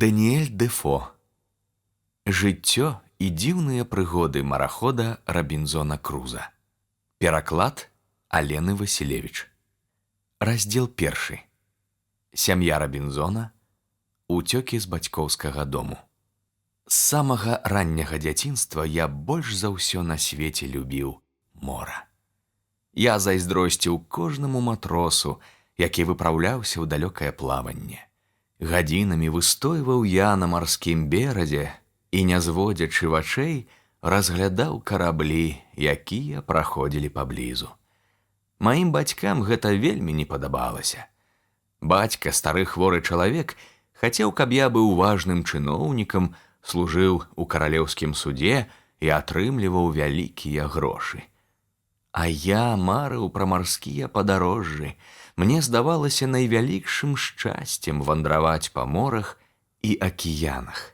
Даніэль Дэфо. Жыццё і дзіўныя прыгоды марахода Рабінзона Круза. Пераклад Алены Васілевіч. Раздзел 1. Сям'я Рабінзона. Уцёкі з бацькоўскага дому. З самага ранняга дзяцінства я больш за ўсё на свеце любіў мора. Я зайздросціў кожнаму матросу, які выпраўляўся ў далёкае плаванне. Гадзінамі выстойваў я на марскім беразе і, не зводзячы вачэй, разглядаў караблі, якія праходзілі паблізу. Маім бацькам гэта вельмі не падабалася. Бацька, стары хворы чалавек, хацеў, каб я быў важным чыноўнікам, служыў у каралеўскім судзе і атрымліваў вялікія грошы. А я марыў пра марскія падарожжы. Мне здавалася найвялікшым шчасцем вандраваць па морах і акіянах.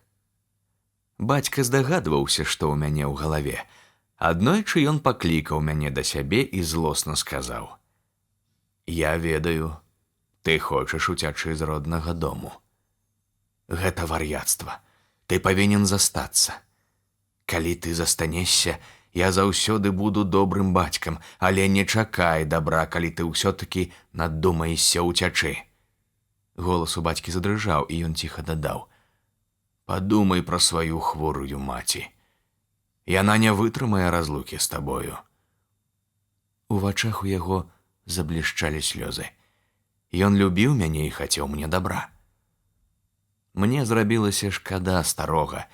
Бацька здагадваўся, што ў мяне ў галаве. Аднойчы ён паклікаў мяне да сябе і злосна сказаў: «Я ведаю, ты хочаш уцячы з роднага дому. Гэта вар'яцтва. Ты павінен застацца. Калі ты застанешся, я заўсёды буду добрым бацькам, але не чакай дабра, калі ты ўсё-такі надумаешся ўцячы». Голас у бацькі задрыжаў, і ён ціха дадаў: «Падумай пра сваю хворую маці. Яна не вытрымае разлукі з табою». У вачах у яго заблішчалі слёзы. Ён любіў мяне і хацеў мне дабра. Мне зрабілася шкада старога,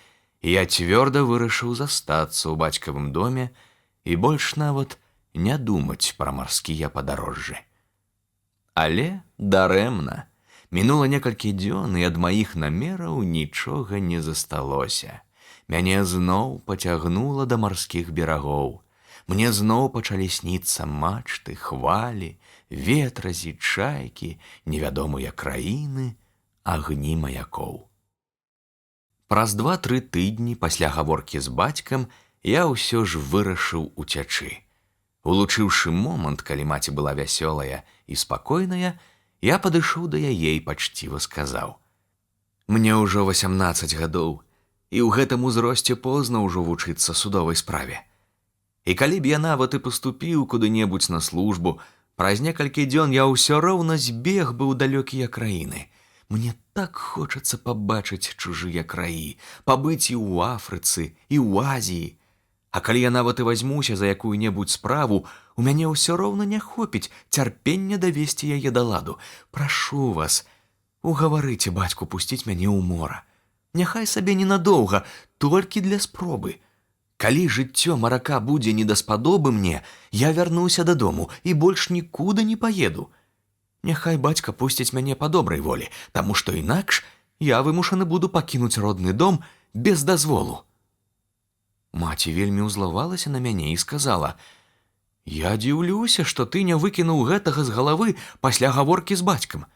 і я цвёрда вырашыў застацца ў бацькавым доме і больш нават не думаць пра марскія падарожжы. Але дарэмна. Мінула некалькі дзён, і ад маіх намераў нічога не засталося. Мяне зноў пацягнула да марскіх берагоў. Мне зноў пачалі сніцца мачты, хвалі, ветразі, чайкі, невядомыя краіны, агні маякоў. Праз 2-3 тыдні пасля гаворкі з бацькам я ўсё ж вырашыў уцячы. Улучыўшы момант, калі маці была вясёлая і спакойная, я падышоў да яе і пачціва сказаў: «Мне ўжо 18 гадоў, і ў гэтым узросце позна ўжо вучыцца судовай справе. І калі б я нават і паступіў куды-небудзь на службу, праз некалькі дзён я ўсё роўна збег бы ў далёкія краіны. Мне так хочацца пабачыць чужыя краі, пабыць і ў Афрыцы, і ў Азіі. А калі я нават і вазьмуся за якую-небудзь справу, у мяне ўсё роўна не хопіць цярпення давесці яе да ладу. Прашу вас, угаварыце бацьку пусціць мяне ў мора. Няхай сабе ненадоўга, толькі для спробы. Калі жыццё марака будзе не даспадобы мне, я вярнуся дадому і больш нікуды не паеду. Няхай бацька пусціць мяне па добрай волі, таму што інакш я вымушаны буду пакінуць родны дом без дазволу». Маці вельмі ўзлавалася на мяне і сказала: «Я дзіўлюся, што ты не выкінуў гэтага з галавы пасля гаворкі з бацькам.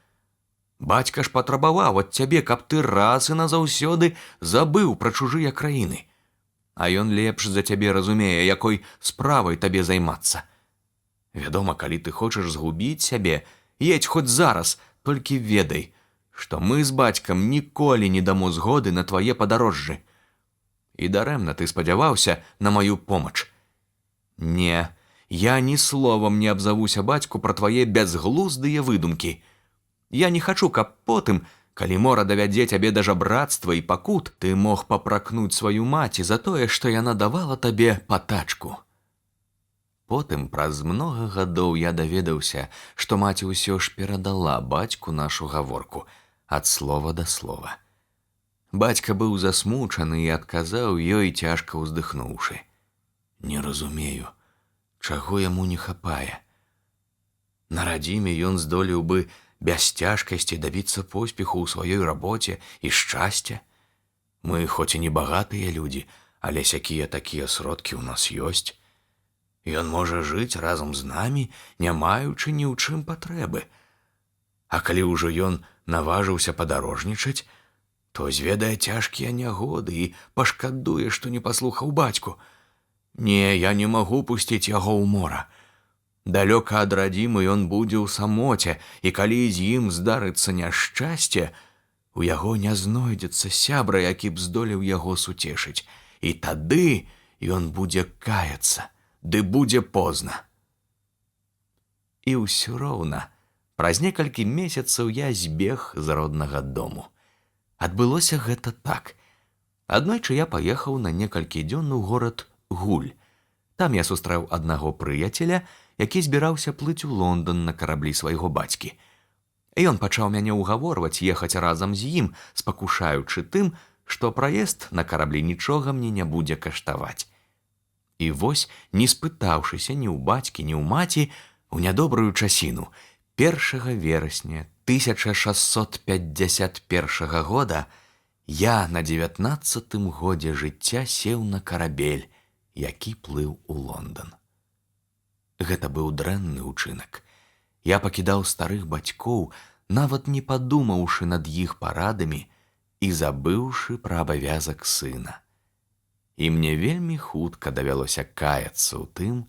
Бацька ж патрабаваў ад цябе, каб ты раз і назаўсёды забыў пра чужыя краіны. А ён лепш за цябе разумее, якой справай табе займацца. Вядома, калі ты хочаш згубіць сябе, едзь хоць зараз, толькі ведай, што мы з бацькам ніколі не дамо згоды на твае падарожжы. І дарэмна ты спадзяваўся на маю помач. Не, я ні словам не абзавуся бацьку пра твае бязглуздыя выдумкі. Я не хачу, каб потым, калі мора давядзе цябе да жабрацтва і пакут, ты мог папракнуць сваю маці за тое, што яна давала табе патачку». Потым, праз многа гадоў, я даведаўся, што маці ўсё ж перадала бацьку нашу гаворку ад слова да слова. Бацька быў засмучаны і адказаў ёй, цяжка ўздыхнуўшы: «Не разумею, чаго яму не хапае. На радзіме ён здолеў бы без цяжкасці дабіцца поспеху ў сваёй рабоце і шчасця. Мы хоць і не багатыя людзі, але сякія-такія сродкі ў нас ёсць. Ён можа жыць разам з намі, не маючы ні ў чым патрэбы. А калі ўжо ён наважыўся падарожнічаць, то зведае цяжкія нягоды і пашкадуе, што не паслухаў бацьку. Не, я не магу пусціць яго ў мора. Далёка ад радзімы ён будзе ў самоце, і калі з ім здарыцца няшчасце, у яго не знойдзецца сябра, які б здолеў яго суцешыць, і тады ён будзе каяцца, ды будзе позна. І ўсё роўна, праз некалькі месяцаў я збег з роднага дому. Адбылося гэта так. Аднойчы я паехаў на некалькі дзён у горад Гуль. Там я сустрэў аднаго прыяцеля, які збіраўся плыць у Лондан на караблі свайго бацькі. Ён пачаў мяне ўгаворваць ехаць разам з ім, спакушаючы тым, што праезд на караблі нічога мне не будзе каштаваць. І вось, не спытаўшыся ні ў бацькі, ні ў маці, у нядобрую часіну, 1 верасня 1651 года я на 19-тым годзе жыцця сеў на карабель, які плыў у Лондан. Гэта быў дрэнны ўчынак. Я пакідаў старых бацькоў, нават не падумаўшы над іх парадамі і забыўшы пра абавязак сына. І мне вельмі хутка давялося каяцца ў тым,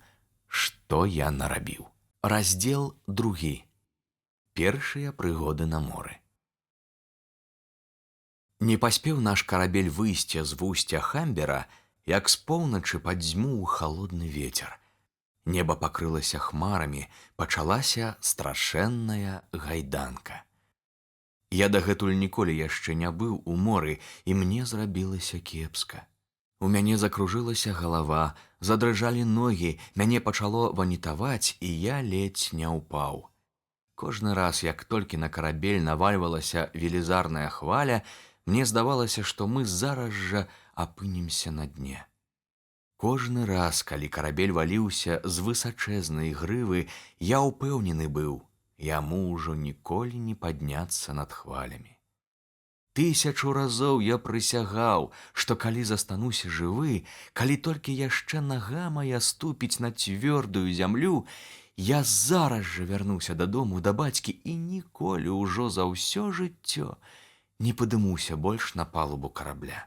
што я нарабіў. Раздзел 2. Першыя прыгоды на моры. Не паспеў наш карабель выйсці з вусця Хамбера, як з поўначы падзьмуў халодны вецер. Неба пакрылася хмарамі, пачалася страшэнная гайданка. Я дагэтуль ніколі яшчэ не быў у моры, і мне зрабілася кепска. У мяне закружылася галава, задрыжалі ногі, мяне пачало ванітаваць, і я ледзь не ўпаў. Кожны раз, як толькі на карабель навальвалася велізарная хваля, мне здавалася, што мы зараз жа апынемся на дне. Кожны раз, калі карабель валіўся з высачэзнай грывы, я ўпэўнены быў, яму ўжо ніколі не падняцца над хвалямі. 1000 разоў я прысягаў, што калі застануся жывы, калі толькі яшчэ нага мая ступіць на цвёрдую зямлю, я зараз жа вярнуся дадому да бацькі і ніколі ўжо за ўсё жыццё не падымуся больш на палубу карабля.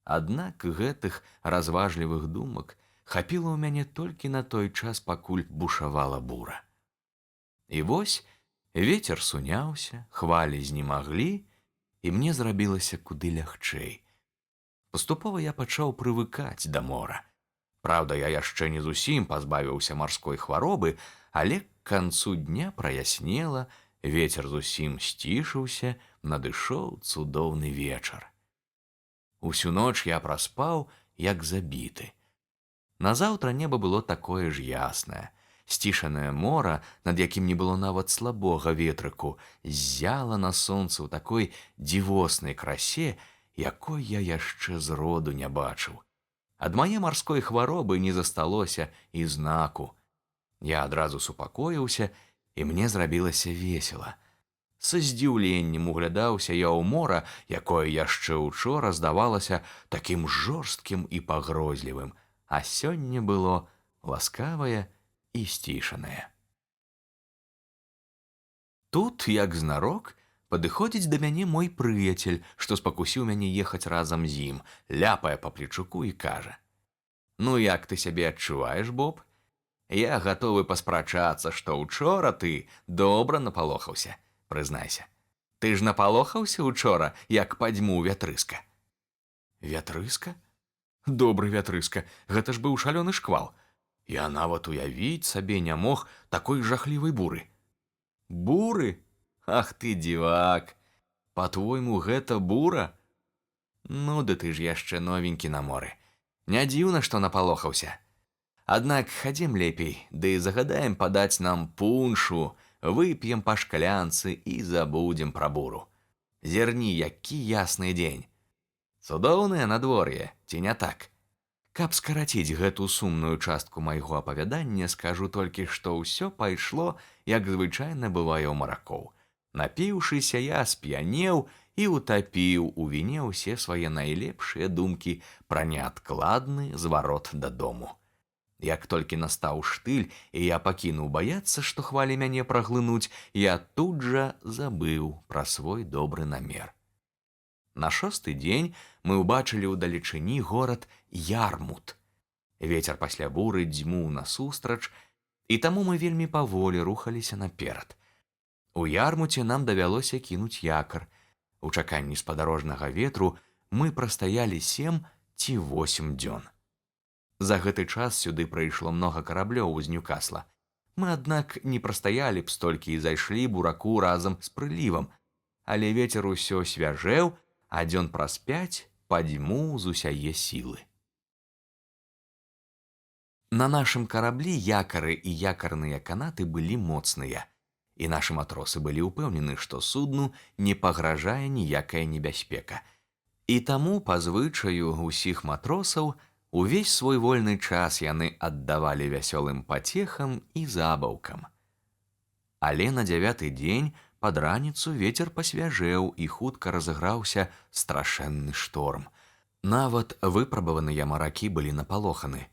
Аднак гэтых разважлівых думак хапіла ў мяне толькі на той час, пакуль бушавала бура. І вось вецер суняўся, хвалі знемаглі, і мне зрабілася куды лягчэй. Паступова я пачаў прывыкаць да мора. Праўда, я яшчэ не зусім пазбавіўся марской хваробы, але к канцу дня праяснела, вецер зусім сцішыўся, надышоў цудоўны вечар. Усю ноч я праспаў, як забіты. Назаўтра неба было такое ж яснае. Сцішанае мора, над якім не было нават слабога ветрыку, ззяла на сонцы ў такой дзівоснай красе, якой я яшчэ зроду не бачыў. Ад мае марской хваробы не засталося і знаку. Я адразу супакоіўся, і мне зрабілася весела. Са здзіўленнем углядаўся я ў мора, якое яшчэ учора здавалася такім жорсткім і пагрозлівым, а сёння было ласкавае і сцішанае. Тут, як знарок, падыходзіць да мяне мой прыяцель, што спакусіў мяне ехаць разам з ім, ляпае па плечуку і кажа: «Ну, як ты сябе адчуваеш, Боб? Я гатовы паспрачацца, што учора ты добра напалохаўся. Прызнайся, ты ж напалохаўся учора, як падзьмуў вятрыска». Вятрыска? Добры вятрыска, гэта ж быў шалёны шквал. Я нават уявіць сабе не мог такой жахлівай буры. Буры? Ах ты, дзівак! Па-твойму, гэта бура? Ну, да ты ж яшчэ новенькі на моры. Не дзіўна, што напалохаўся. Аднак хадзім лепей, ды загадаем падаць нам пуншу, вып'ем па шклянцы і забудзем пра буру. Зірні, які ясны дзень. Цудоўнае надвор'е, ці не так? Каб скараціць гэту сумную частку майго апавядання, скажу толькі, што ўсё пайшло, як звычайна бывае ў маракоў. Напіўшыся, я сп'янеў і утапіў у віне ўсе свае найлепшыя думкі пра неадкладны зварот дадому. Як толькі настаў штыль, і я пакінуў баяцца, што хвалі мяне праглынуць, я тут жа забыў пра свой добры намер. На 6-й дзень мы ўбачылі ўдалечыні горад Ярмут. Вецер пасля буры дзьмуў насустрач, і таму мы вельмі паволі рухаліся наперад. У Ярмуце нам давялося кінуць якар. У чаканні спадарожнага ветру мы прастаялі 7 ці 8 дзён. За гэты час сюды прыйшло многа караблёў з Ньюкасла. Мы, аднак, не прастаялі б столькі і зайшлі б у раку разам з прылівам, але вецер усё свяжэў, а дзён праз 5 падзьмуў з усяе сілы. На нашым караблі якары і якарныя канаты былі моцныя, і нашы матросы былі ўпэўнены, што судну не пагражае ніякая небяспека. І таму, па звычаю ўсіх матросаў, увесь свой вольны час яны аддавалі вясёлым пацехам і забаўкам. Але на 9-й дзень пад раніцу вецер пасвяжэў і хутка разыграўся страшэнны шторм. Нават выпрабаваныя маракі былі напалоханы.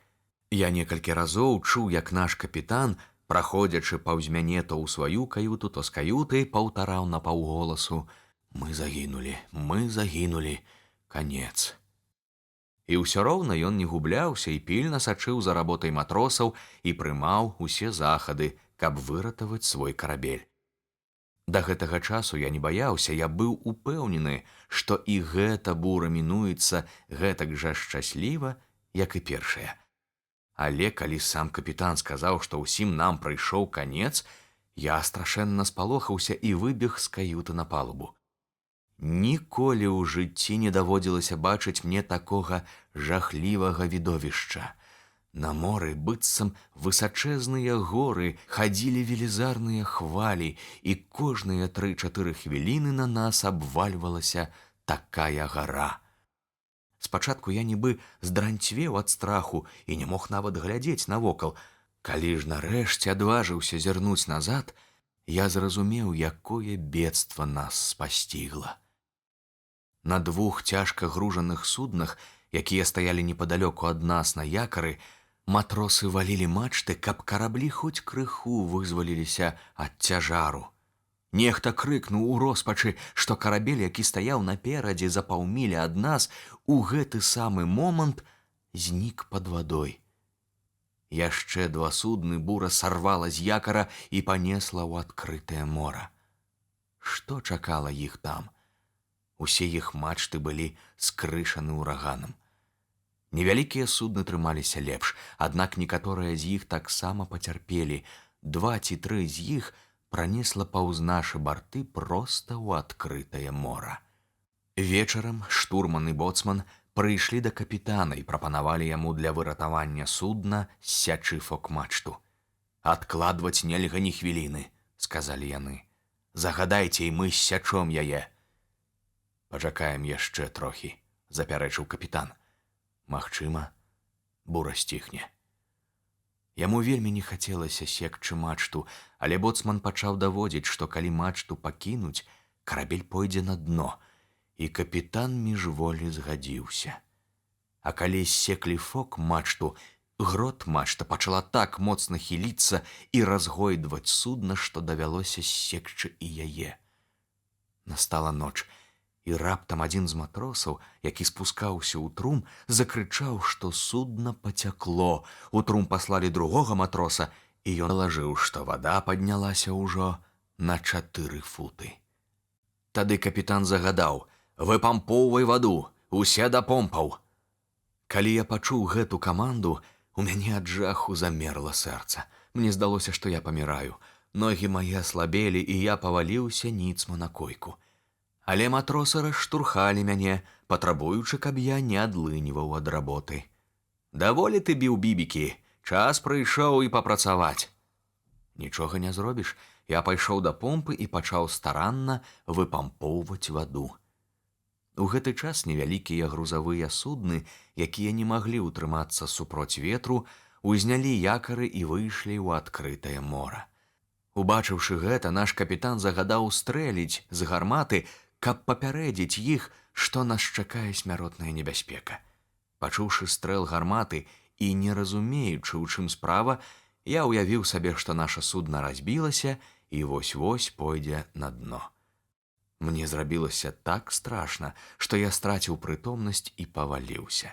Я некалькі разоў чуў, як наш капітан, праходзячы паўз мяне то ў сваю каюту, то з каюты, паўтараў напаўголасу: «Мы загінулі, канец». І ўсё роўна ён не губляўся і пільна сачыў за работай матросаў і прымаў усе захады, каб выратаваць свой карабель. Да гэтага часу я не баяўся, я быў упэўнены, што і гэта бура мінуецца гэтак жа шчасліва, як і першая. Але калі сам капітан сказаў, што ўсім нам прыйшоў канец, я страшэнна спалохаўся і выбег з каюты на палубу. Ніколі ў жыцці не даводзілася бачыць мне такога жахлівага відовішча. На моры, быццам высачэзныя горы, хадзілі велізарныя хвалі, і кожныя 3-4 хвіліны на нас абвальвалася такая гара. Спачатку я нібы здранцвеў ад страху і не мог нават глядзець навокал. Калі ж нарэшце адважыўся зірнуць назад, я зразумеў, якое бедства нас спасцігла. На 2 цяжка гружаных суднах, якія стаялі непадалёку ад нас на якары, матросы валілі мачты, каб караблі хоць крыху вызваліліся ад цяжару. Нехта крыкнуў у роспачы, што карабель, які стаяў наперадзе за паўмілі ад нас, у гэты самы момант знік пад вадой. Яшчэ 2 судны бура сарвала з якара і панесла ў адкрытае мора. Што чакала іх там? Усе іх мачты былі скрышаны ўраганам. Невялікія судны трымаліся лепш, аднак некаторыя з іх таксама пацярпелі. 2 ці 3 з іх пранесла паўз нашы барты проста ў адкрытае мора. Вечарам штурман і боцман прыйшлі да капітана і прапанавалі яму для выратавання судна ссячы фок-мачту. «Адкладваць нельга ні хвіліны», — сказалі яны. «Загадайце, і мы ссячом яе». «Пачакаем яшчэ трохі», — запярэчыў капітан. «Магчыма, бура сціхне». Яму вельмі не хацелася секчы мачту, але боцман пачаў даводзіць, што калі мачту пакінуць, карабель пойдзе на дно, і капітан міжволі згадзіўся. А калі ссеклі фок-мачту, грот-мачта пачала так моцна хіліцца і разгойдваць судна, што давялося ссекчы і яе. Настала ноч, і раптам адзін з матросаў, які спускаўся ў трум, закрычаў, што судна пацякло. У трум паслалі другога матроса, і ён лажыў, што вада паднялася ўжо на 4 футы. Тады капітан загадаў: «Выпампоўвай ваду, усе да помпаў». Калі я пачуў гэту каманду, у мяне ад жаху замерла сэрца. Мне здалося, што я паміраю. Ногі мае аслабелі, і я паваліўся ніцма на койку. Але матросы расштурхалі мяне, патрабуючы, каб я не адлыніваў ад работы. «Даволі ты біў бібікі, час прыйшоў і папрацаваць». Нічога не зробіш, я пайшоў да помпы і пачаў старанна выпампоўваць ваду. У гэты час невялікія грузавыя судны, якія не маглі ўтрымацца супроць ветру, узнялі якары і выйшлі ў адкрытае мора. Убачыўшы гэта, наш капітан загадаў стрэліць з гарматы, каб папярэдзіць іх, што нас чакае смяротная небяспека. Пачуўшы стрэл гарматы і не разумеючы, у чым справа, я ўявіў сабе, што наша судна разбілася і вось-вось пойдзе на дно. Мне зрабілася так страшна, што я страціў прытомнасць і паваліўся.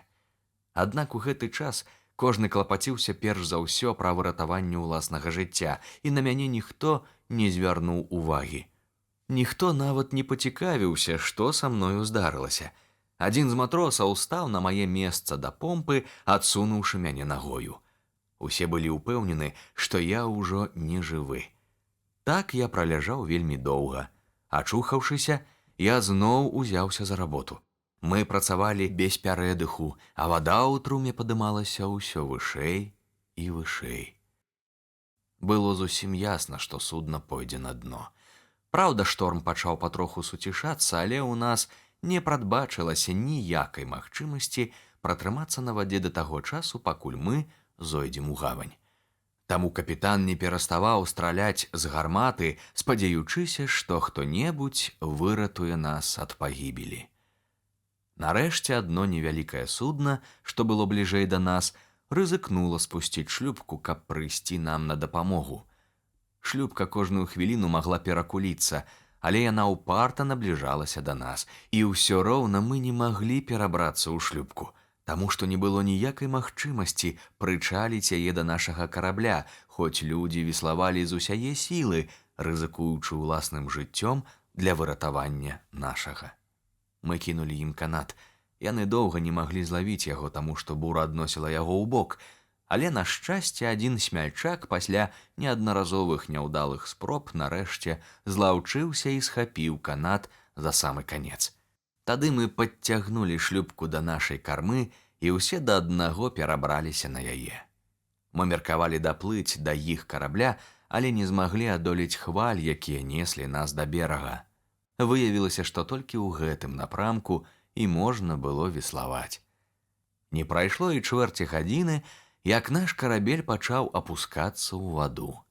Аднак у гэты час кожны клапаціўся перш за ўсё пра выратаванне ўласнага жыцця, і на мяне ніхто не звярнуў увагі. Ніхто нават не пацікавіўся, што са мною здарылася. Адзін з матросаў стаў на мае месца да помпы, адсунуўшы мяне нагою. Усе былі ўпэўнены, што я ўжо не жывы. Так я праляжаў вельмі доўга. Ачухаўшыся, я зноў узяўся за работу. Мы працавалі без пярэдыху, а вада ў труме падымалася ўсё вышэй і вышэй. Было зусім ясна, што судна пойдзе на дно. Праўда, шторм пачаў патроху суцішацца, але ў нас не прадбачылася ніякай магчымасці пратрымацца на вадзе да таго часу, пакуль мы зойдзем у гавань. Таму капітан не пераставаў страляць з гарматы, спадзяючыся, што хто-небудзь выратуе нас ад пагібелі. Нарэшце адно невялікае судна, што было бліжэй да нас, рызыкнула спусціць шлюпку, каб прыйсці нам на дапамогу. Шлюпка кожную хвіліну магла перакуліцца, але яна ўпарта набліжалася да нас, і ўсё роўна мы не маглі перабрацца ў шлюпку, таму што не было ніякай магчымасці прычаліць яе да нашага карабля, хоць людзі веславалі з усяе сілы, рызыкуючы ўласным жыццём для выратавання нашага. Мы кінулі ім канат. Яны доўга не маглі злавіць яго, таму што бура адносіла яго ў бок, але, на шчасце, адзін смяльчак пасля неаднаразовых няўдалых спроб нарэшце злаўчыўся і схапіў канат за самы канец. Тады мы падцягнулі шлюпку да нашай кармы і ўсе да аднаго перабраліся на яе. Мы меркавалі даплыць да іх карабля, але не змаглі адолець хваль, якія неслі нас да берага. Выявілася, што толькі ў гэтым напрамку і можна было веславаць. Не прайшло і чвэрці гадзіны, як наш карабель пачаў апускацца ў ваду.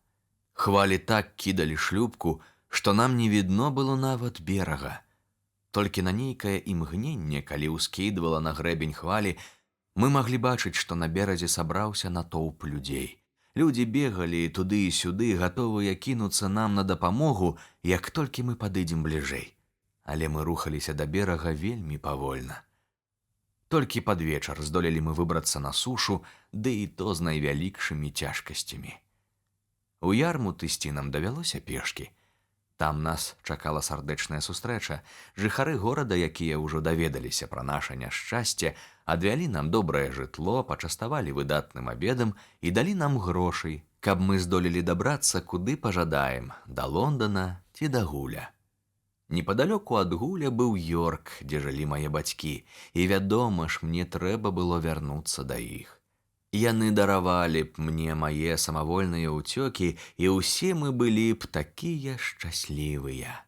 Хвалі так кідалі шлюпку, што нам не відно было нават берага. Толькі на нейкае імгненне, калі ўскідвала на грэбень хвалі, мы маглі бачыць, што на беразе сабраўся натоўп людзей. Людзі бегалі туды і сюды, гатовыя кінуцца нам на дапамогу, як толькі мы падыдзем бліжэй. Але мы рухаліся да берага вельмі павольна. Толькі пад вечар здолелі мы выбрацца на сушу, ды і то з найвялікшымі цяжкасцямі. У Ярмут ісці нам давялося пешкі. Там нас чакала сардэчная сустрэча. Жыхары горада, якія ўжо даведаліся пра наша няшчасце, адвялі нам добрае жытло, пачаставалі выдатным абедам і далі нам грошай, каб мы здолелі дабрацца куды пажадаем, да Лондона ці да Гуля. Непадалёку ад Гуля быў Йорк, дзе жылі мае бацькі, і, вядома ж, мне трэба было вярнуцца да іх. Яны даравалі б мне мае самавольныя ўцёкі, і ўсе мы былі б такія шчаслівыя.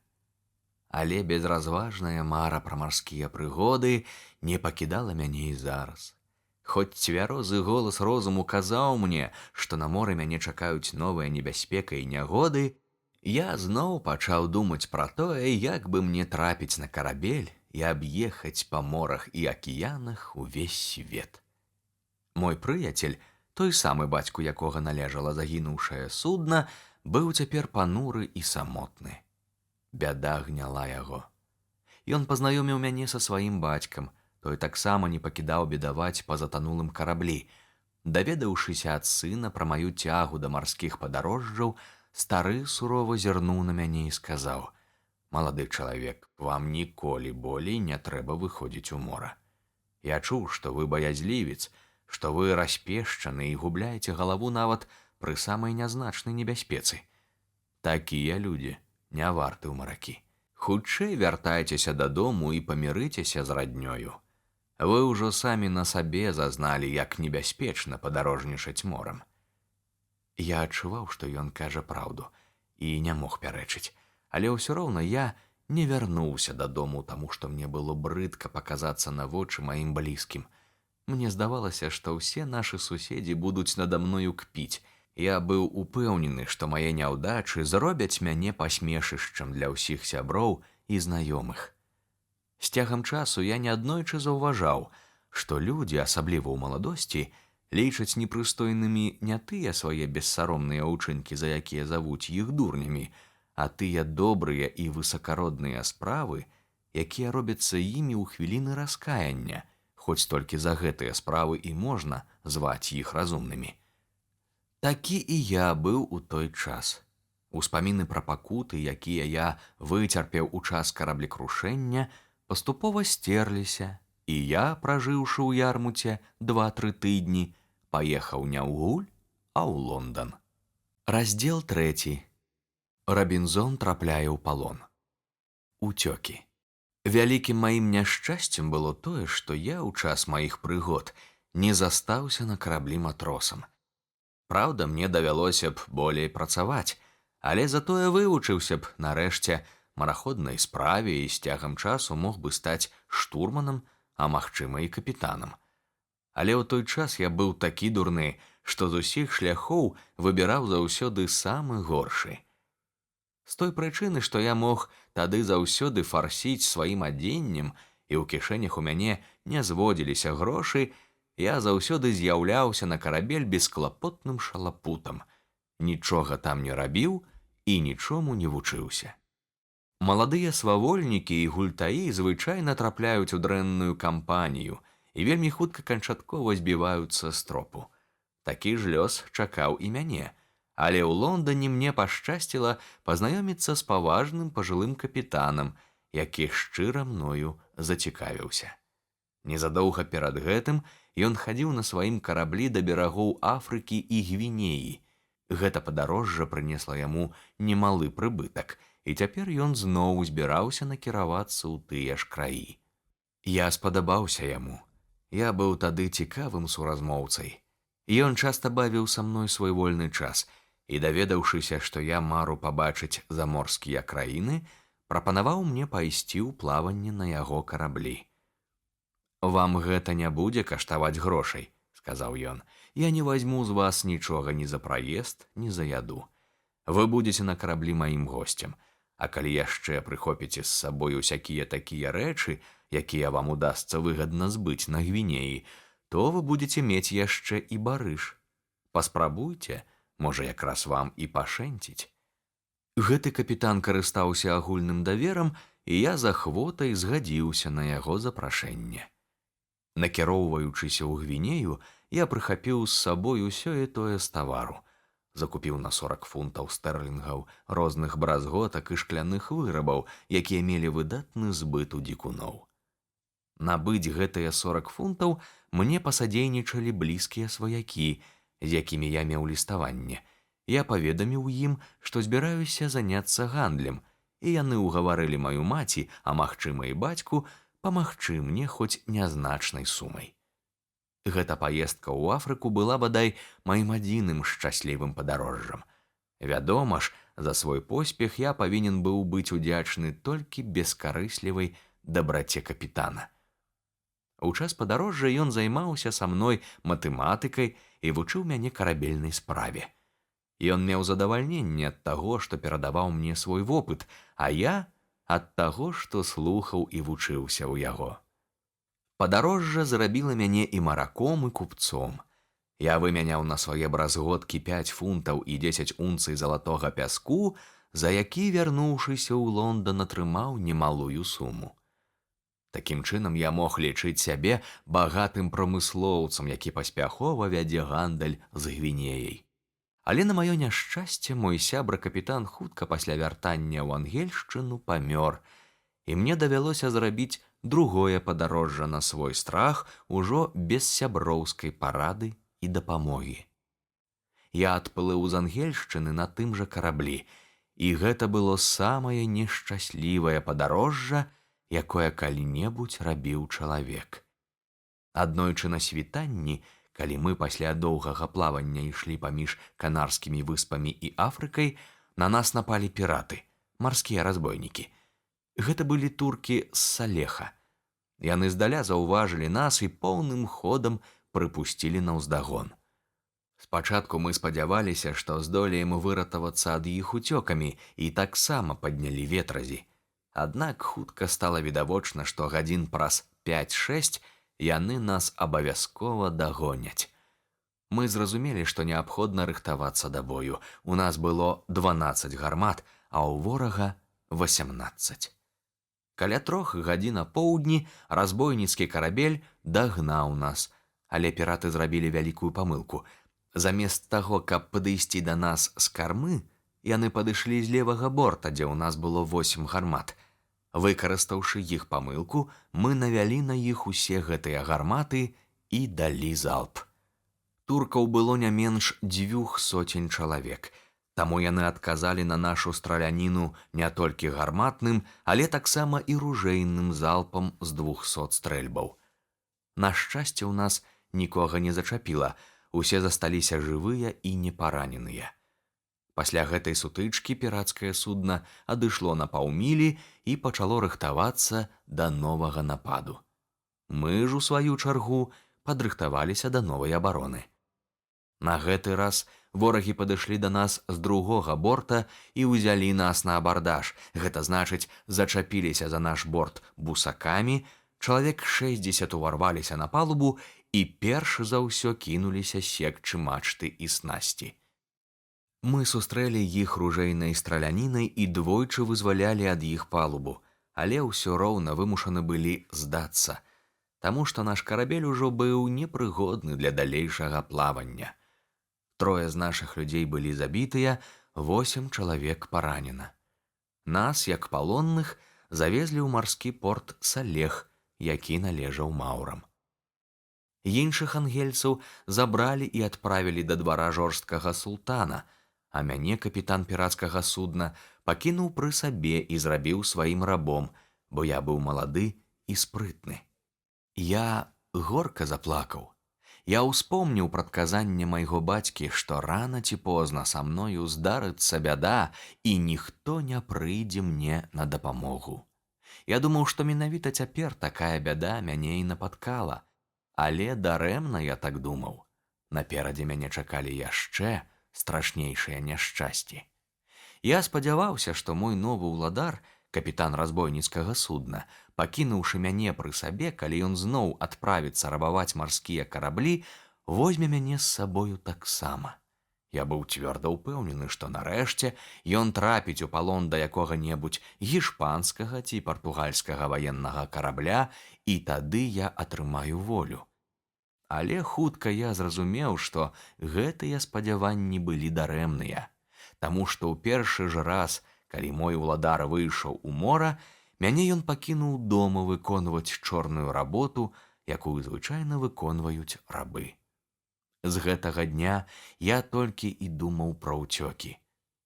Але безразважная мара пра марскія прыгоды не пакідала мяне і зараз. Хоць цвярозы голас розуму казаў мне, што на моры мяне чакаюць новая небяспека і нягоды, я зноў пачаў думаць пра тое, як бы мне трапіць на карабель і аб'ехаць па морах і акіянах увесь свет. Мой прыяцель, той самы бацьку якога належала загінуўшае судна, быў цяпер пануры і самотны. Бяда гняла яго. Ён пазнаёміў мяне са сваім бацькам, той таксама не пакідаў бедаваць па затанулым караблі. Даведаўшыся ад сына пра маю цягу да марскіх падарожжаў, стары сурова зірнуў на мяне і сказаў: «Малады чалавек, вам ніколі болей не трэба выходзіць у мора. Я чуў, што вы баязлівец, што вы распешчаны і губляеце галаву нават пры самай нязначнай небяспецы. Такія людзі не варты ў маракі. Хутчэй вяртайцеся дадому і памірыцеся з раднёю. Вы ўжо самі на сабе зазналі, як небяспечна падарожнічаць морам». Я адчуваў, што ён кажа праўду, і не мог пярэчыць, але ўсё роўна я не вярнуўся дадому, таму што мне было брыдка паказацца на вочы маім блізкім. Мне здавалася, што ўсе нашы суседзі будуць нада мною кпіць. Я быў упэўнены, што мае няўдачы зробяць мяне пасмешышчам для ўсіх сяброў і знаёмых. З цягам часу я неаднойчы заўважаў, што людзі, асабліва ў маладосці, лічаць непрыстойнымі не тыя свае бессаромныя ўчынкі, за якія завуць іх дурнямі, а тыя добрыя і высакародныя справы, якія робяцца імі ў хвіліны раскаяння, хоць толькі за гэтыя справы і можна зваць іх разумнымі. Такі і я быў у той час. Успаміны пра пакуты, якія я выцерпеў у час караблекрушэння, паступова стерліся, і я, пражыўшы ў Ярмуце 2-3 тыдні, паехаў не ў Гуль, а ў Лондан. Раздзел 3. Рабінзон трапляе ў палон. Уцёкі. Вялікім маім няшчасцем было тое, што я ў час маіх прыгод не застаўся на караблі матросам. Праўда, мне давялося б болей працаваць, але затое вывучыўся б, нарэшце, мараходнай справе і з цягам часу мог бы стаць штурманам, а магчыма і капітанам. Але ў той час я быў такі дурны, што з усіх шляхоў выбіраў заўсёды самы горшы. З той прычыны, што я мог тады заўсёды фарсіць сваім адзеннем, і ў кішэнях у мяне не зводзіліся грошы, я заўсёды з'яўляўся на карабель бесклапотным шалапутам, нічога там не рабіў і нічому не вучыўся. Маладыя свавольнікі і гультаі звычайна трапляюць у дрэнную кампанію і вельмі хутка канчаткова збіваюцца з тропу. Такі ж лёс чакаў і мяне, але ў Лондане мне пашчасціла пазнаёміцца з паважным пажылым капітанам, які шчыра мною зацікавіўся. Незадоўга перад гэтым ён хадзіў на сваім караблі да берагоў Афрыкі і Гвінеі. Гэта падарожжа прынесла яму немалы прыбытак, і цяпер ён зноў збіраўся накіравацца ў тыя ж краі. Я спадабаўся яму. Я быў тады цікавым суразмоўцай. Ён часта бавіў са мной свой вольны час, і, даведаўшыся, што я мару пабачыць заморскія краіны, прапанаваў мне пайсці ў плаванне на яго караблі. «Вам гэта не будзе каштаваць грошай», – сказаў ён. «Я не вазьму з вас нічога ні за праезд, ні за яду. Вы будзеце на караблі маім госцем, а калі яшчэ прыхопіце з сабой усякія такія рэчы, якія вам удасца выгадна збыць на Гвінеі, то вы будзеце мець яшчэ і барыш. Паспрабуйце, можа, якраз вам і пашэнціць». Гэты капітан карыстаўся агульным даверам, і я з ахвотай згадзіўся на яго запрашэнне. Накіроўваючыся ў Гвінею, я прыхапіў з сабой усё і тое з тавару. Закупіў на 40 фунтаў стэрлінгаў розных бразготак і шкляных вырабаў, якія мелі выдатны збыт у дзікуноў. Набыць гэтыя 40 фунтаў мне пасадзейнічалі блізкія сваякі, з якімі я меў ліставанне. Я паведаміў ім, што збіраюся заняцца гандлем, і яны ўгаварылі маю маці, а магчыма і бацьку, памагчы мне хоць нязначнай сумай. Гэта паездка ў Афрыку была, бадай, маім адзіным шчаслівым падарожжам. Вядома ж, за свой поспех я павінен быў быць удзячны толькі бескарыслівай дабраце капітана. У час падарожжа ён займаўся са мной матэматыкай і вучыў мяне карабельнай справе. Ён меў задавальненне ад таго, што перадаваў мне свой вопыт, а я ад таго, што слухаў і вучыўся ў яго. Падарожжа зрабіла мяне і мараком, і купцом. Я вымяняў на свае бразготкі 5 фунтаў і 10 унцый залатога пяску, за які, вярнуўшыся ў Лондан, атрымаў немалую суму. Такім чынам я мог лічыць сябе багатым прамыслоўцам, які паспяхова вядзе гандаль з Гвінеяй. Але на маё няшчасце мой сябра-капітан хутка пасля вяртання ў Ангельшчыну памёр, і мне давялося зрабіць другое падарожжа на свой страх ужо без сяброўскай парады і дапамогі. Я адплыў з Ангельшчыны на тым жа караблі, і гэта было самае нешчаслівае падарожжа, якое калі-небудзь рабіў чалавек. Аднойчы на світанні, калі мы пасля доўгага плавання ішлі паміж Канарскімі выспамі і Афрыкай, на нас напалі піраты, марскія разбойнікі. Гэта былі туркі з Салеха. Яны здаля заўважылі нас і поўным ходам прыпусцілі наўздагон. Спачатку мы спадзяваліся, што здолеем выратавацца ад іх уцёкамі і таксама паднялі ветразі. Аднак хутка стала відавочна, што гадзін праз 5-6 яны нас абавязкова дагоняць. Мы зразумелі, што неабходна рыхтавацца да бою. У нас было 12 гармат, а ў ворага 18. Каля 3 гадзін апоўдні разбойніцкі карабель дагнаў нас, але піраты зрабілі вялікую памылку. Замест таго, каб падысці да нас з кармы, Яны падышлі з левага борта, дзе ў нас было 8 гармат. Выкарыстаўшы іх памылку, мы навялі на іх усе гэтыя гарматы і далі залп. Туркаў было не менш 200 чалавек, таму яны адказалі на нашу страляніну не толькі гарматным, але таксама і ружейным залпам з 200 стрэльбаў. На шчасце, у нас нікога не зачапіла, усе засталіся жывыя і непараненыя. Пасля гэтай сутычкі пірацкае судна адышло на паўмілі і пачало рыхтавацца да новага нападу. Мы ж, у сваю чаргу, падрыхтаваліся да новай абароны. На гэты раз ворагі падышлі да нас з другога борта і ўзялі нас на абардаж. Гэта значыць, зачапіліся за наш борт бусакамі, чалавек 60 уварваліся на палубу і перш за ўсё кінуліся секчы мачты і снасці. Мы сустрэлі іх ружейнай стралянінай і двойчы вызвалялі ад іх палубу, але ўсё роўна вымушаны былі здацца, таму што наш карабель ужо быў непрыгодны для далейшага плавання. 3 з нашых людзей былі забітыя, 8 чалавек паранена. Нас, як палонных, завезлі ў марскі порт Салех, які належаў маўрам. Іншых ангельцаў забралі і адправілі да двара жорсткага султана, а мяне капітан пірацкага судна пакінуў пры сабе і зрабіў сваім рабом, бо я быў малады і спрытны. Я горка заплакаў. Я ўспомніў прадказанне майго бацькі, што рана ці позна са мною здарыцца бяда і ніхто не прыйдзе мне на дапамогу. Я думаў, што менавіта цяпер такая бяда мяне і напаткала, але дарэмна я так думаў. Наперадзе мяне чакалі яшчэ страшнейшыя няшчасці. Я спадзяваўся, што мой новы ўладар, капітан разбойніцкага судна, пакінуўшы мяне пры сабе, калі ён зноў адправіцца рабаваць марскія караблі, возьме мяне з сабою таксама. Я быў цвёрда ўпэўнены, што нарэшце ён трапіць у палон да якога-небудзь гішпанскага ці партугальскага ваеннага карабля, і тады я атрымаю волю. Але хутка я зразумеў, што гэтыя спадзяванні былі дарэмныя, таму што ў першы ж раз, калі мой уладар выйшаў у мора, мяне ён пакінуў дома выконваць чорную работу, якую звычайна выконваюць рабы. З гэтага дня я толькі і думаў пра ўцёкі.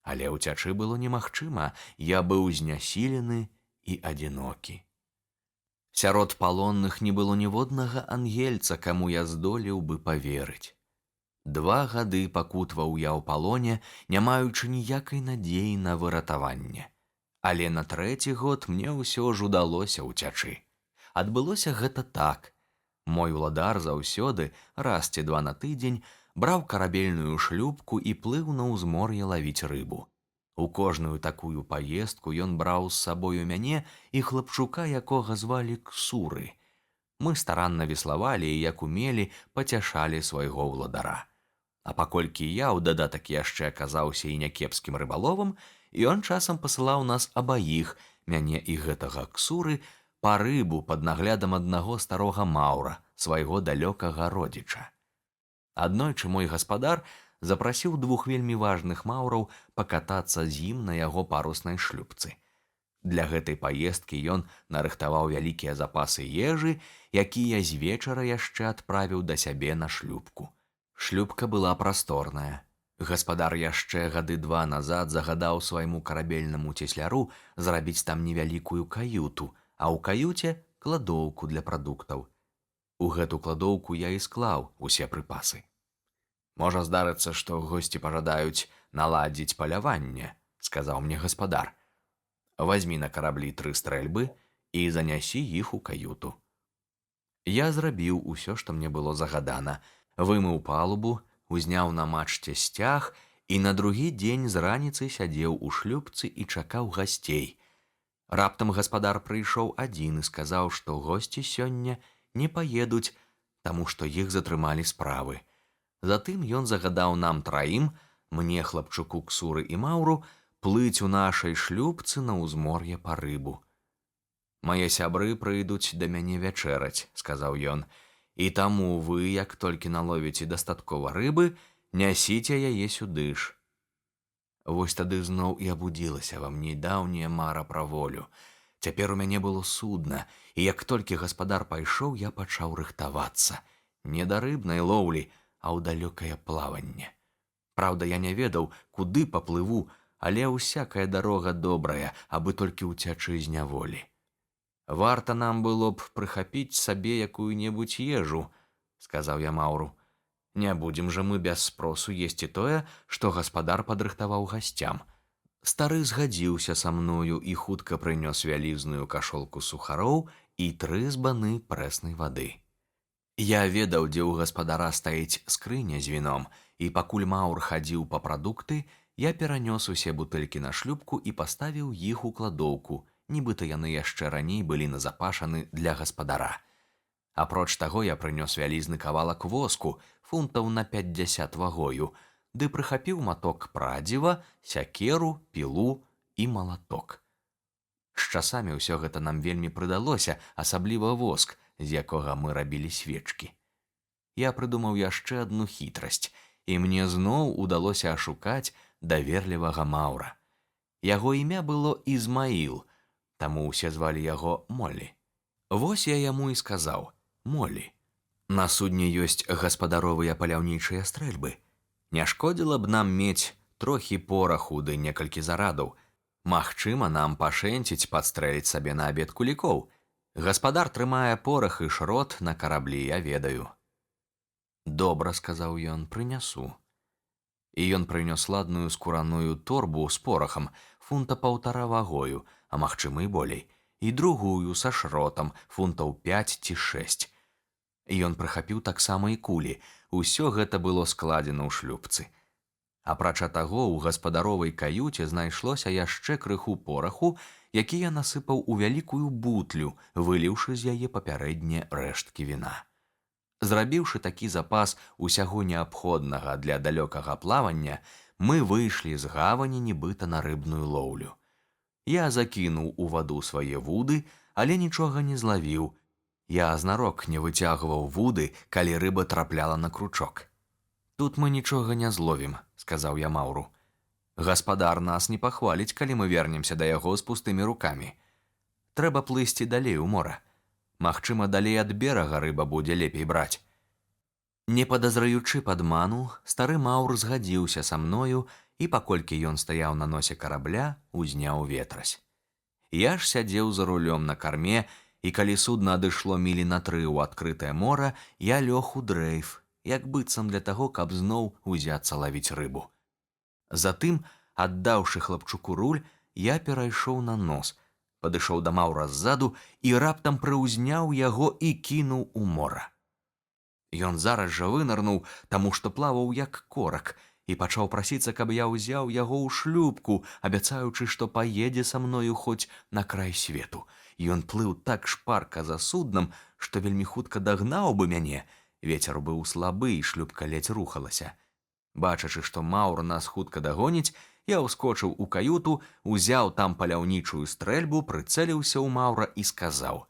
Але ўцячы было немагчыма, я быў знясілены і адзінокі. Сярод палонных не было ніводнага ангельца, каму я здолеў бы паверыць. 2 гады пакутваў я ў палоне, не маючы ніякай надзеі на выратаванне. Але на 3-й год мне ўсё ж удалося ўцячы. Адбылося гэта так. Мой уладар заўсёды, раз ці 2 на тыдзень, браў карабельную шлюпку і плыў на ўзмор'е лавіць рыбу. У кожную такую паездку ён браў з сабою мяне і хлапчука, якога звалі Ксуры. Мы старанна веславалі і, як умелі, пацяшалі свайго ўладара. А паколькі я ў дадатак яшчэ аказаўся і някепскім рыбаловам, ён часам пасылаў нас абаіх, мяне і гэтага Ксуры, па рыбу пад наглядам аднаго старога маўра, свайго далёкага родзіча. Аднойчы мой гаспадар запрасіў 2 вельмі важных маўраў пакатацца з ім на яго паруснай шлюпцы. Для гэтай паездкі ён нарыхтаваў вялікія запасы ежы, якія з вечара яшчэ адправіў да сябе на шлюпку. Шлюпка была прасторная. Гаспадар яшчэ гады 2 назад загадаў свайму карабельнаму цесляру зрабіць там невялікую каюту, а ў каюце кладоўку для прадуктаў. У гэту кладоўку я і склаў усе прыпасы. «Можа здарыцца, што госці пажадаюць наладзіць паляванне», – сказаў мне гаспадар. «Вазьмі на караблі 3 стрэльбы і занясі іх у каюту». Я зрабіў усё, што мне было загадана, вымыў палубу, узняў на мачце сцяг і на другі дзень з раніцы сядзеў у шлюпцы і чакаў гасцей. Раптам гаспадар прыйшоў адзін і сказаў, што госці сёння не паедуць, таму што іх затрымалі справы. Затым ён загадаў нам 3, мне, хлапчуку, Ксуры і маўру, плыць у нашай шлюпцы на ўзмор'е па рыбу. «Мае сябры прыйдуць да мяне вячэраць», – сказаў ён, – «і таму вы, як толькі наловіце дастаткова рыбы, нясіце яе сюды ж». Вось тады зноў і абудзілася ва мне даўняя мара пра волю. Цяпер у мяне было судна, і як толькі гаспадар пайшоў, я пачаў рыхтавацца. Не да рыбнай лоўлі, а ў далёкае плаванне. Праўда, я не ведаў, куды паплыву, але ўсякая дарога добрая, абы толькі ўцячы з няволі. «Варта нам было б прыхапіць сабе якую-небудзь ежу», – сказаў я Маўру. «Не будзем жа мы без спросу есці тое, што гаспадар падрыхтаваў гасцям». Стары згадзіўся са мною і хутка прынёс вялізную кашолку сухароў і 3 збаны прэснай вады. Я ведаў, дзе ў гаспадара стаіць скрыня з віном, і пакуль Маўр хадзіў па прадукты, я перанёс усе бутэлькі на шлюпку і паставіў іх у кладоўку, нібыта яны яшчэ раней былі назапашаны для гаспадара. Апроч таго, я прынёс вялізны кавалак воску, фунтаў на 50 вагою, ды прыхапіў маток прадзіва, сякеру, пілу і малаток. З часамі ўсё гэта нам вельмі прыдалося, асабліва воск, з якога мы рабілі свечкі. Я прыдумаў яшчэ адну хітрасць, і мне зноў удалося ашукаць даверлівага Маўра. Яго імя было Ізмаіл, таму ўсе звалі яго Моллі. Вось я яму і сказаў: «Моллі, на судне ёсць гаспадаровыя паляўнічыя стрэльбы. Не шкодзіла б нам мець трохі пораху ды некалькі зарадаў. Магчыма, нам пашэнціць падстрэліць сабе на абед кулікоў. Гаспадар трымае порах і шрот на караблі, я ведаю». «Добра», – сказаў ён, – «прынясу». І ён прынёс ладную скураную торбу з порахам, фунта 1,5 вагою, а магчыма і болей, і другую са шротам, фунтаў 5 ці 6. Ён прыхапіў таксама і кулі. Усё гэта было складзена ў шлюпцы. Апрача таго, у гаспадаровай каюце знайшлося яшчэ крыху пораху, які я насыпаў у вялікую бутлю, выліўшы з яе папярэдне рэшткі віна. Зрабіўшы такі запас усяго неабходнага для далёкага плавання, мы выйшлі з гавані нібыта на рыбную лоўлю. Я закінуў у ваду свае вуды, але нічога не злавіў. Я знарок не выцягваў вуды, калі рыба трапляла на кручок. «Тут мы нічога не зловім», – сказаў я Маўру. «Гаспадар нас не пахваліць, калі мы вернемся да яго з пустымі рукамі. Трэба плысці далей у мора. Магчыма, далей ад берага рыба будзе лепей браць». Не падазраючы падману, стары Маўр згадзіўся са мною, і паколькі ён стаяў на носе карабля, узняў ветразь. Я ж сядзеў за рулём на карме, і калі судна адышло мілі на 3 ў адкрытае мора, я лёг у дрэйф, як быццам для таго, каб зноў узяцца лавіць рыбу. Затым, аддаўшы хлапчуку руль, я перайшоў на нос, падышоў да Маўра ззаду і раптам прыўзняў яго і кінуў у мора. Ён зараз жа вынырнуў, таму што плаваў як корак, і пачаў прасіцца, каб я ўзяў яго ў шлюпку, абяцаючы, што паедзе са мною хоць на край свету. Ён плыў так шпарка за суднам, што вельмі хутка дагнаў бы мяне. Вецер быў слабы, і шлюпка ледзь рухалася. Бачачы, што Маўр нас хутка дагоніць, я ўскочыў у каюту, узяў там паляўнічую стрэльбу, прыцэліўся ў Маўра і сказаў: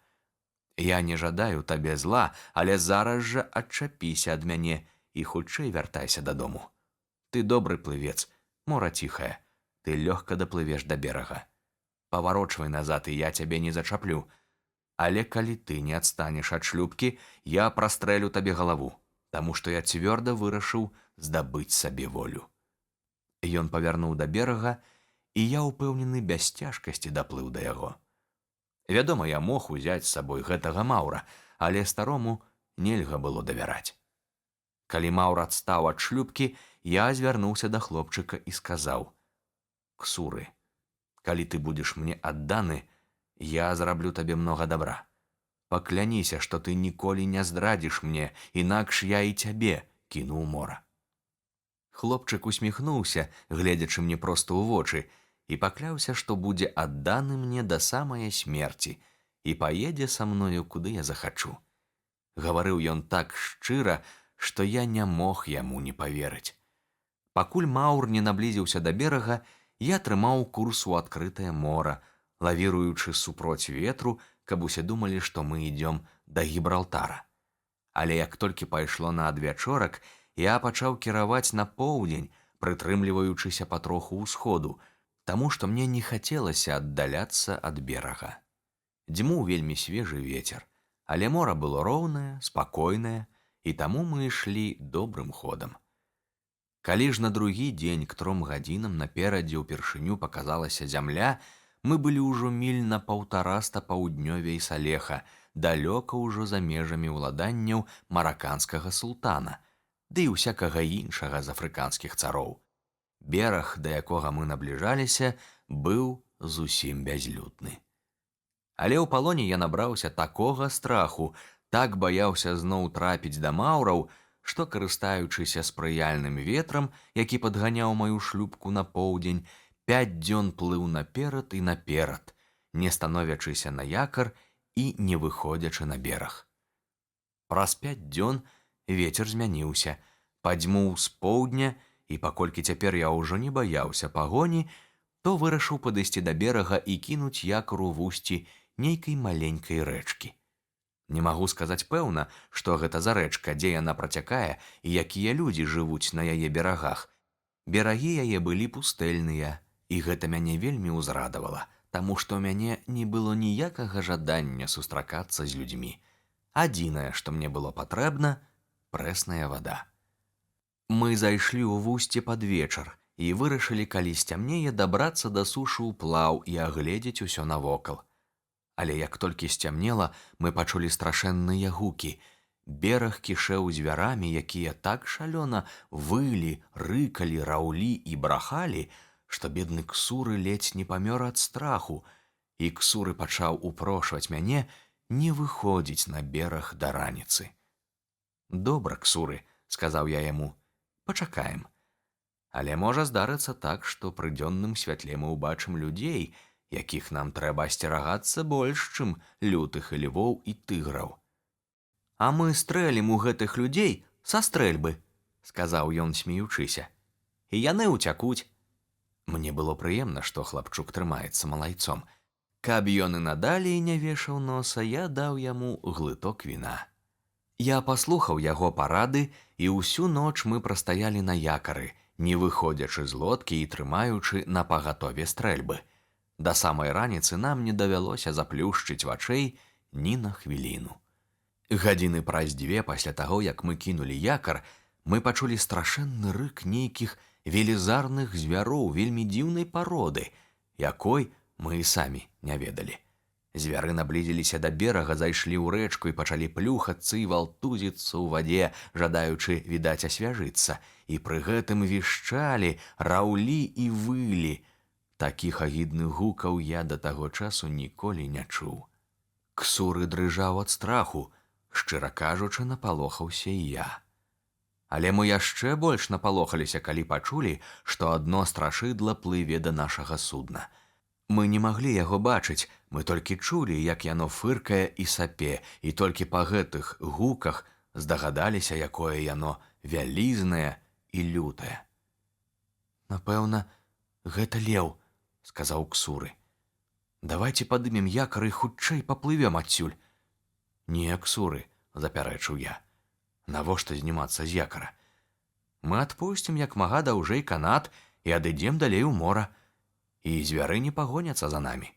«Я не жадаю табе зла, але зараз жа адчапіся ад мяне і хутчэй вяртайся дадому. Ты добры плывец, мора ціхае, ты лёгка даплывеш да берага. Паварочвай назад, і я цябе не зачаплю. Але калі ты не адстанеш ад шлюпкі, я прастрэлю табе галаву, таму што я цвёрда вырашыў здабыць сабе волю». Ён павярнуў да берага, і я, упэўнены, без цяжкасці даплыў да яго. Вядома, я мог узяць з сабой гэтага Маўра, але старому нельга было давяраць. Калі Маўр адстаў ад шлюпкі, я звярнуўся да хлопчыка і сказаў: «Ксуры, калі ты будзеш мне адданы, я зраблю табе многа добра. Пакляніся, што ты ніколі не здрадзіш мне, інакш я і цябе кіну ў мора». Хлопчык усміхнуўся, гледзячы мне проста ў вочы, і пакляўся, што будзе адданы мне да самае смерці і паедзе са мною, куды я захачу. Гаварыў ён так шчыра, што я не мог яму не паверыць. Пакуль Маўр не наблізіўся да берага, я трымаў курс у адкрытае мора, лавіруючы супроць ветру, каб усе думалі, што мы ідём да Гібралтара. Але як толькі пайшло на адвячорак, я пачаў кіраваць на поўдзень, прытрымліваючыся патроху ўсходу, таму што мне не хацелася аддаляцца ад берага. Дзьмуў вельмі свежы вецер, але мора было роўнае, спакойнае, і таму мы ішлі добрым ходам. Калі ж на другі дзень к 3 гадзінам наперадзе ўпершыню паказалася зямля, мы былі ўжо міль на 1,5 паўднёвей Салеха, далёка ўжо за межамі ўладанняў мараканскага султана, ды і ўсякага іншага з афрыканскіх цароў. Бераг, да якога мы набліжаліся, быў зусім бязлюдны. Але ў палоне я набраўся такога страху, так баяўся зноў трапіць да маўраў, што, карыстаючыся спрыяльным ветрам, які падганяў маю шлюпку на поўдзень, 5 дзён плыў наперад і наперад, не становячыся на якар і не выходзячы на бераг. Праз 5 дзён вецер змяніўся, падзьмуў з поўдня, і паколькі цяпер я ўжо не баяўся пагоні, то вырашыў падысці да берага і кінуць якар у вусці нейкай маленькай рэчкі. Не магу сказаць пэўна, што гэта за рэчка, дзе яна працякае і якія людзі жывуць на яе берагах. Берагі яе былі пустэльныя, і гэта мяне вельмі ўзрадавала, таму што ў мяне не было ніякага жадання сустракацца з людзьмі. Адзінае, што мне было патрэбна – прэсная вада. Мы зайшлі ў вусце пад вечар і вырашылі, калі сцямнее, дабрацца да сушы ўплаў і агледзець усё навокал. Але як толькі сцямнела, мы пачулі страшэнныя гукі. Бераг кішэў звярамі, якія так шалёна вылі, рыкалі, раўлі і брахалі, што бедны Ксуры ледзь не памёр ад страху, і Ксуры пачаў упрошваць мяне не выходзіць на бераг да раніцы. «Добра, Ксуры», – сказаў я яму, – «пачакаем. Але можа здарыцца так, што пры дзённым святле мы ўбачым людзей, якіх нам трэба асцерагацца больш, чым лютых і львоў і тыграў». «А мы стрэлім у гэтых людзей са стрэльбы», – сказаў ён, смеючыся, – «і яны ўцякуць». Мне было прыемна, што хлапчук трымаецца малайцом. Каб ён і надалей не вешаў носа, я даў яму глыток віна. Я паслухаў яго парады, і ўсю ноч мы прастаялі на якары, не выходзячы з лодкі і трымаючы на пагатове стрэльбы. Да самай раніцы нам не давялося заплюшчыць вачэй ні на хвіліну. Гадзіны праз 2 пасля таго, як мы кінулі якар, мы пачулі страшэнны рык нейкіх велізарных звяроў вельмі дзіўнай пароды, якой мы і самі не ведалі. Звяры наблізіліся да берага, зайшлі ў рэчку і пачалі плюхацца і валтузіцца ў вадзе, жадаючы, відаць, асвяжыцца, і пры гэтым вішчалі, раўлі і вылі. Такіх агідных гукаў я да таго часу ніколі не чуў. Ксуры дрыжаў ад страху, шчыра кажучы, напалохаўся і я. Але мы яшчэ больш напалохаліся, калі пачулі, што адно страшыдла плыве да нашага судна. Мы не маглі яго бачыць, мы толькі чулі, як яно фыркае і сапе, і толькі па гэтых гуках здагадаліся, якое яно вялізнае і лютае. «Напэўна, гэта леў», – сказаў Ксуры. «Давайце падымем якар і хутчэй паплывем адсюль». «Не, Ксуры», – запярэчыў я, – «навошта знімацца з якара? Мы адпусцім як мага даўжэй канат і адыдзем далей у мора, і звяры не пагоняцца за намі».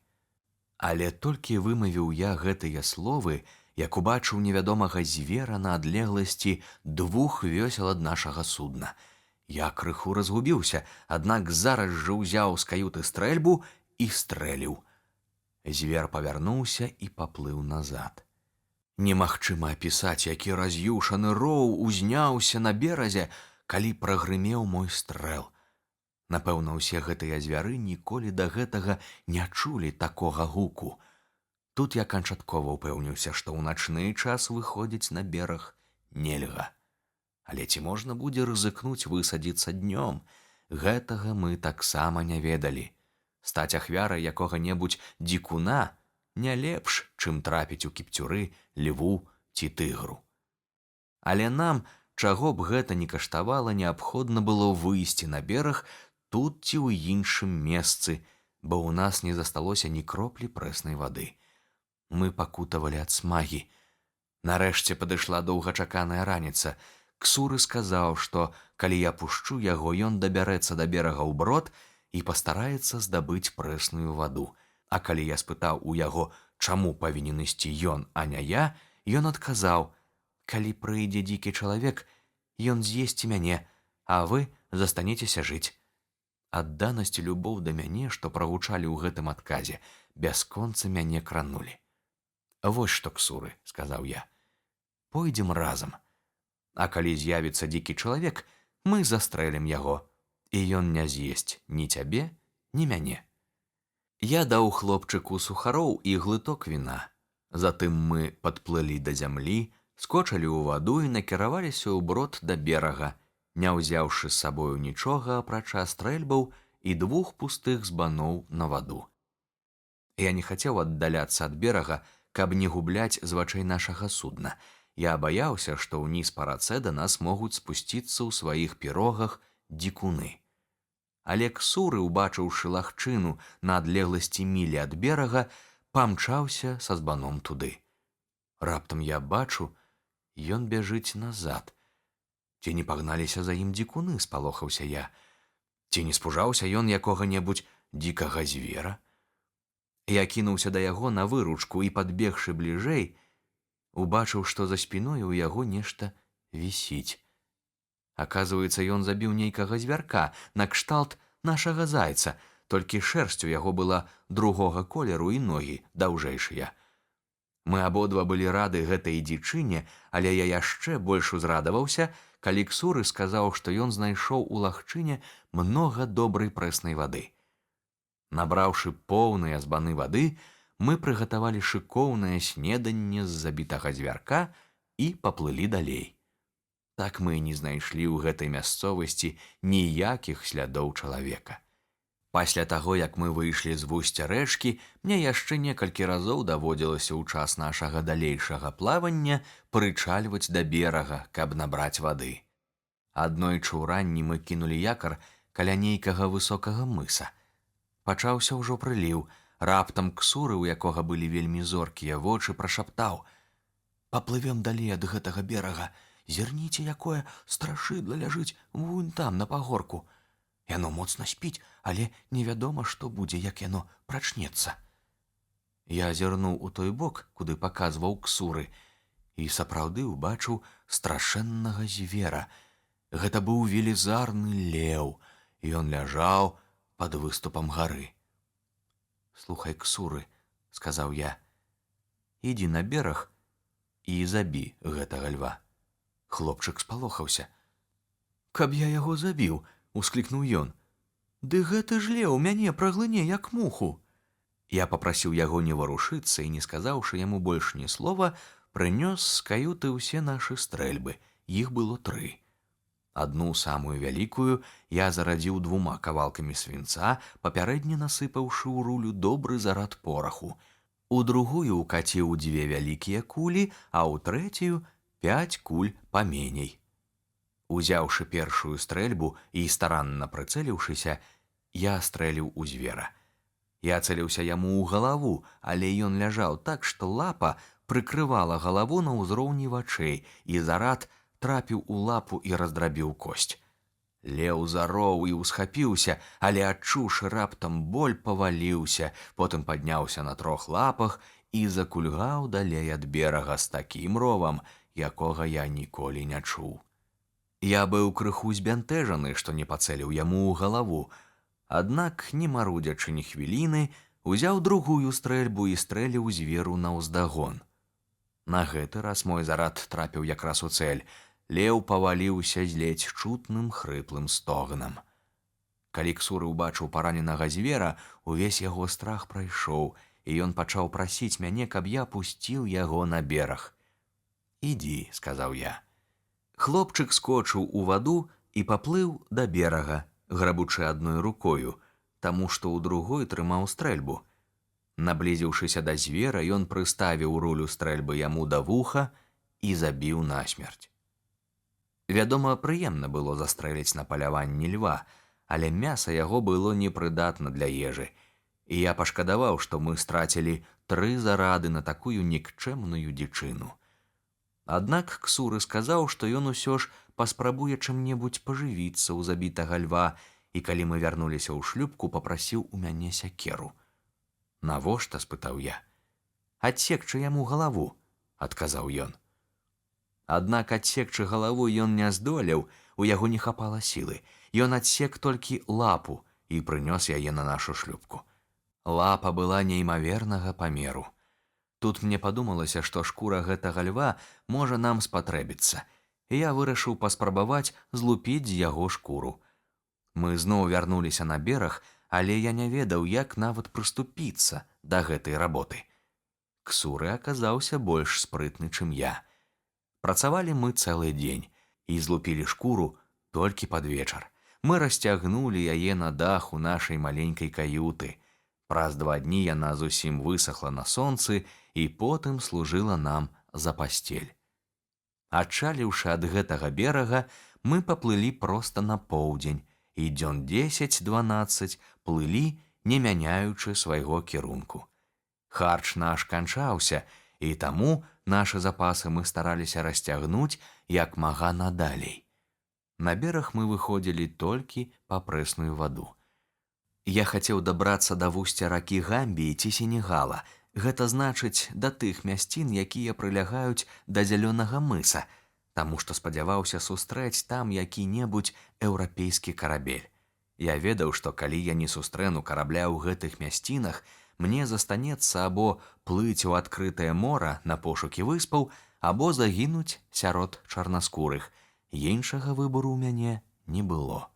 Але толькі вымавіў я гэтыя словы, як убачыў невядомага звера на адлегласці 2 вёсел ад нашага судна. Я крыху разгубіўся, аднак зараз жа ўзяў з каюты стрэльбу і стрэліў. Звер павярнуўся і паплыў назад. Немагчыма апісаць, які раз'юшаны роў узняўся на беразе, калі прагрымеў мой стрэл. Напэўна, усе гэтыя звяры ніколі да гэтага не чулі такога гуку. Тут я канчаткова ўпэўніўся, што ў начны час выходзіць на бераг нельга. Але ці можна будзе рызыкнуць высадзіцца днём? Гэтага мы таксама не ведалі. Стаць ахвярай якога-небудзь дзікуна не лепш, чым трапіць у кіпцюры льву ці тыгру. Але нам, чаго б гэта ні каштавала, неабходна было выйсці на бераг тут ці ў іншым месцы, бо ў нас не засталося ні кроплі прэснай вады. Мы пакутавалі ад смагі. Нарэшце падышла доўгачаканая раніца. Ксуры сказаў, што калі я пушчу яго, ён дабярэцца да берага ўброд і пастараецца здабыць прэсную ваду. А калі я спытаў у яго, чаму павінен ісці ён, а не я, ён адказаў: калі прыйдзе дзікі чалавек, ён з'есці мяне, а вы застанецеся жыць. Адданасць і любоў да мяне, што прагучалі ў гэтым адказе, бясконца мяне кранулі. Вось што, Ксуры, сказаў я, пойдзем разам. А калі з'явіцца дзікі чалавек, мы застрэлім яго, і ён не з'есць ні цябе, ні мяне. Я даў хлопчыку сухароў і глыток віна. Затым мы падплылі да зямлі, скочылі ў ваду і накіраваліся ўброд да берага, не ўзяўшы з сабою нічога, апрача стрэльбаў і 2 пустых збаноў на ваду. Я не хацеў аддаляцца ад берага, каб не губляць з вачэй нашага судна. Я баяўся, што ўніз па рацэ да нас могуць спусціцца ў сваіх пірогах дзікуны. Але Ксуры, убачыўшы лагчыну на адлегласці мілі ад берага, памчаўся са збаном туды. Раптам я бачу, ён бяжыць назад. Ці не пагналіся за ім дзікуны, спалохаўся я. Ці не спужаўся ён якога-небудзь дзікага звера? Я кінуўся да яго на выручку і, падбегшы бліжэй, убачыў, што за спіной у яго нешта вісіць. Аказваецца, ён забіў нейкага звярка, накшталт нашага зайца, толькі шэрсць у яго была другога колеру і ногі даўжэйшыя. Мы абодва былі рады гэтай дзічыне, але я яшчэ больш узрадаваўся, калі Ксуры сказаў, што ён знайшоў у лагчыне многа добрай прэснай вады. Набраўшы поўныя збаны вады, мы прыгатавалі шыкоўнае снеданне з забітага звярка і паплылі далей. Так мы і не знайшлі ў гэтай мясцовасці ніякіх слядоў чалавека. Пасля таго, як мы выйшлі з вусця рэчкі, мне яшчэ некалькі разоў даводзілася ў час нашага далейшага плавання прычальваць да берага, каб набраць вады. Аднойчы ўранні мы кінулі якар каля нейкага высокага мыса. Пачаўся ўжо прыліў. Раптам Ксуры, у якога былі вельмі зоркія вочы, прашаптаў: «Паплывем далей ад гэтага берага. Зірніце, якое страшыдла ляжыць вунь там, на пагорку. Яно моцна спіць, але невядома, што будзе, як яно прачнецца». Я зірнуў у той бок, куды паказваў Ксуры, і сапраўды ўбачыў страшэннага звера. Гэта быў велізарны леў, і ён ляжаў пад выступам гары. «Слухай, Ксуры, — сказаў я, — ідзі на бераг і забі гэтага льва». Хлопчык спалохаўся. «Каб я яго забіў, — усклікнуў ён, — ды гэты ж леў мяне праглыне, як муху». Я папрасіў яго не варушыцца і, не сказаўшы яму больш ні слова, прынёс з каюты ўсе нашы стрэльбы. Іх было 3. Адну, самую вялікую, я зарадзіў 2 кавалкамі свінца, папярэдне насыпаўшы ў рулю добры зарад пораху. У другую укаціў 2 вялікія кулі, а ў трэцюю 5 куль паменей. Узяўшы першую стрэльбу і старанна прыцэліўшыся, я стрэліў у звера. Я цэліўся яму ў галаву, але ён ляжаў так, што лапа прыкрывала галаву на ўзроўні вачэй, і зарад трапіў у лапу і раздрабіў косць. Леў зароў і ўсхапіўся, але, адчуўшы раптам боль, паваліўся, потым падняўся на 3 лапах і закульгаў далей ад берага з такім ровам, якога я ніколі не чуў. Я быў крыху збянтэжаны, што не пацэліў яму ў галаву, аднак, не марудзячы ні хвіліны, узяў другую стрэльбу і стрэліў зверу наўздагон. На гэты раз мой зарад трапіў якраз у цэль. Леў паваліўся з ледзь чутным хрыплым стогнам. Калі Ксуры ўбачыў параненага звера, увесь яго страх прайшоў, і ён пачаў прасіць мяне, каб я пусціў яго на бераг. «Ідзі», — сказаў я. Хлопчык скочыў у ваду і паплыў да берага, грабучы адной рукою, таму што ў другой трымаў стрэльбу. Наблізіўшыся да звера, ён прыставіў рулю стрэльбы яму да вуха і забіў насмерць. Вядома, прыемна было застрэліць на паляванні льва, але мяса яго было непрыдатна для ежы, і я пашкадаваў, што мы страцілі 3 зарады на такую нікчэмную дзічыну. Аднак Ксуры сказаў, што ён усё ж паспрабуе чым-небудзь пажывіцца ў забітага льва, і калі мы вярнуліся ў шлюпку, папрасіў у мяне сякеру. «Навошта?» – спытаў я. «Адсекчы яму галаву», – адказаў ён. Аднак адсекчы галаву ён не здолеў, у яго не хапала сілы. Ён адсек толькі лапу і прынёс яе на нашу шлюпку. Лапа была неймавернага памеру. Тут мне падумалася, што шкура гэтага льва можа нам спатрэбіцца, і я вырашыў паспрабаваць злупіць з яго шкуру. Мы зноў вярнуліся на бераг, але я не ведаў, як нават прыступіцца да гэтай работы. Ксуры аказаўся больш спрытны, чым я. Працавалі мы цэлы дзень і злупілі шкуру толькі пад вечар. Мы расцягнулі яе на даху нашай маленькай каюты. Праз 2 дні яна зусім высохла на сонцы і потым служыла нам за пасцель. Адчаліўшы ад гэтага берага, мы паплылі проста на поўдзень і дзён 10-12 плылі, не мяняючы свайго кірунку. Харч наш канчаўся, і таму нашы запасы мы стараліся расцягнуць як мага надалей. На бераг мы выходзілі толькі па прэсную ваду. Я хацеў дабрацца да вусця ракі Гамбіі ці Сенегала, гэта значыць да тых мясцін, якія прылягаюць да зялёнага мыса, таму што спадзяваўся сустрэць там які-небудзь еўрапейскі карабель. Я ведаў, што калі я не сустрэну карабля ў гэтых мясцінах, мне застанецца або плыць у адкрытае мора на пошукі выспаў, або загінуць сярод чарнаскурых. Іншага выбору ў мяне не было.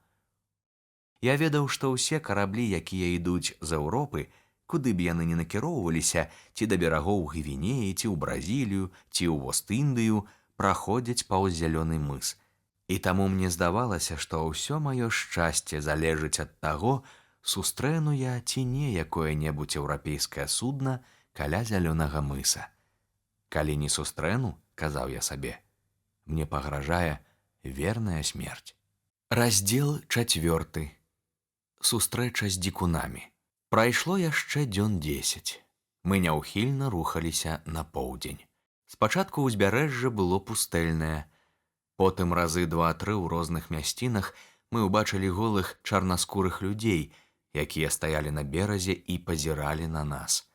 Я ведаў, што ўсе караблі, якія ідуць з Еўропы, куды б яны не накіроўваліся, ці да берагоў Гвінеі, ці ў Бразілію, ці ў Вост-Індыю, праходзяць паўз зялёны мыс. І таму мне здавалася, што ўсё маё шчасце залежыць ад таго, сустрэну я ці не якое-небудзь еўрапейскае судна каля зялёнага мыса. Калі не сустрэну, казаў я сабе, мне пагражае верная смерць. Раздзел 4. Сустрэча з дзікунамі. Прайшло яшчэ дзён 10. Мы няўхільна рухаліся на поўдзень. Спачатку ўзбярэжжа было пустэльнае. Потым разы 2-3 ў розных мясцінах мы ўбачылі голых чарнаскурых людзей, якія стаялі на беразе і пазіралі на нас.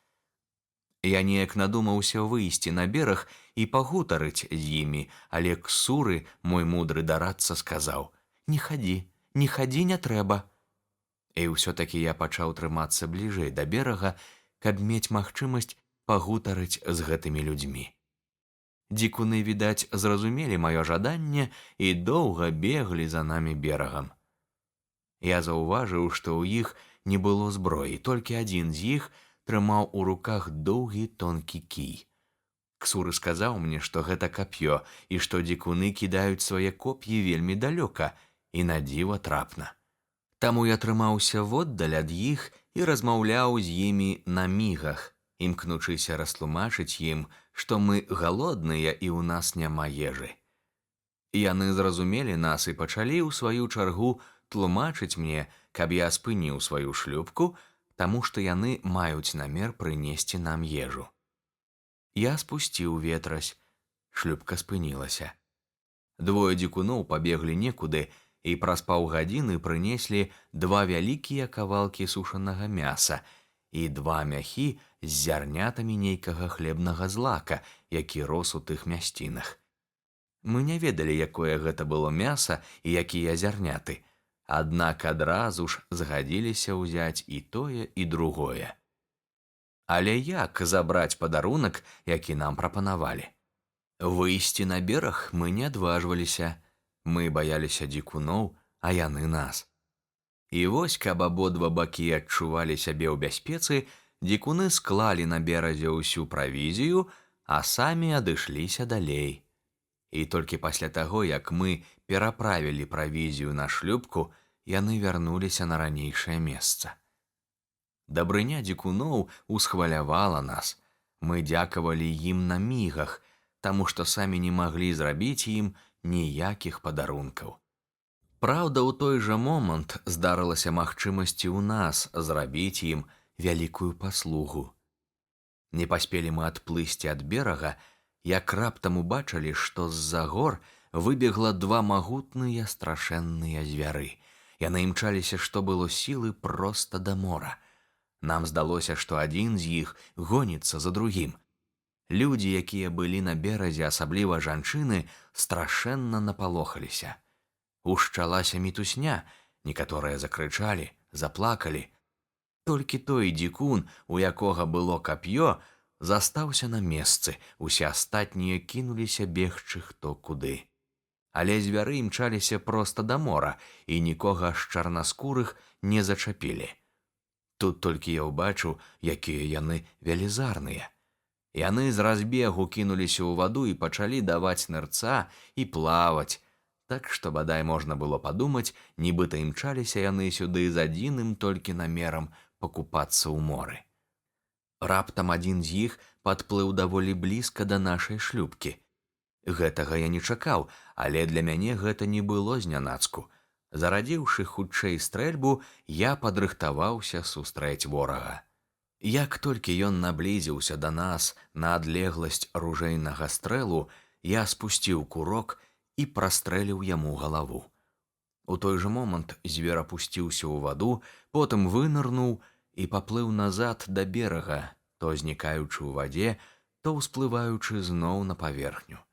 Я неяк надумаўся выйсці на бераг і пагутарыць з імі, але Ксуры, мой мудры дарадца, сказаў: «Не хадзі, не трэба». І ўсё-такі я пачаў трымацца бліжэй да берага, каб мець магчымасць пагутарыць з гэтымі людзьмі. Дзікуны, відаць, зразумелі маё жаданне і доўга беглі за намі берагам. Я заўважыў, што ў іх не было зброі, толькі адзін з іх трымаў у руках доўгі тонкі кій. Ксуры сказаў мне, што гэта кап'ё і што дзікуны кідаюць свае коп'і вельмі далёка і надзіва трапна. Таму я трымаўся воддаль ад іх і размаўляў з імі на мігах, імкнучыся растлумачыць ім, што мы галодныя і ў нас няма ежы. Яны зразумелі нас і пачалі ў сваю чаргу тлумачыць мне, каб я спыніў сваю шлюпку, таму што яны маюць намер прынесці нам ежу. Я спусціў ветразь, шлюпка спынілася. 2 дзікуноў пабеглі некуды і праз паўгадзіны прынеслі 2 вялікія кавалкі сушанага мяса і 2 мяхі з зярнятамі нейкага хлебнага злака, які рос у тых мясцінах. Мы не ведалі, якое гэта было мяса і якія зярняты, аднак адразу ж згадзіліся ўзяць і тое, і другое. Але як забраць падарунак, які нам прапанавалі? Выйсці на бераг мы не адважваліся. Мы баяліся дзікуноў, а яны нас. І вось, каб абодва бакі адчувалі сябе ў бяспецы, дзікуны склалі на беразе ўсю правізію, а самі адышліся далей. І толькі пасля таго, як мы пераправілі правізію на шлюпку, яны вярнуліся на ранейшае месца. Дабрыня дзікуноў усхвалявала нас. Мы дзякавалі ім на мігах, таму што самі не маглі зрабіць ім ніякіх падарункаў. Праўда, у той жа момант здарылася магчымасць у нас зрабіць ім вялікую паслугу. Не паспелі мы адплысці ад берага, як раптам убачылі, што з-за гор выбегла два магутныя страшэнныя звяры. Яны імчаліся, што было сілы, проста да мора. Нам здалося, што адзін з іх гоніцца за другім. Людзі, якія былі на беразе, асабліва жанчыны, страшэнна напалохаліся. Ушчалася мітусня, некаторыя закрычалі, заплакалі. Толькі той дзікун, у якога было кап'ё, застаўся на месцы, усе астатнія кінуліся бегчы хто куды. Але звяры імчаліся проста да мора, і нікога з чарнаскурых не зачапілі. Тут толькі я ўбачыў, якія яны велізарныя. Яны з разбегу кінуліся ў ваду і пачалі даваць нырца і плаваць, так што бадай можна было падумаць, нібыта імчаліся яны сюды з адзіным толькі намерам пакупацца ў моры. Раптам адзін з іх падплыў даволі блізка да нашай шлюпкі. Гэтага я не чакаў, але для мяне гэта не было знянацку. Зарадзіўшы хутчэй стрэльбу, я падрыхтаваўся сустрэць ворага. Як толькі ён наблізіўся да нас на адлегласць ружейнага стрэлу, я спусціў курок і прастрэліў яму галаву. У той жа момант звер апусціўся ў ваду, потым вынырнуў і паплыў назад да берага, то знікаючы ў вадзе, то ўсплываючы зноў на паверхню.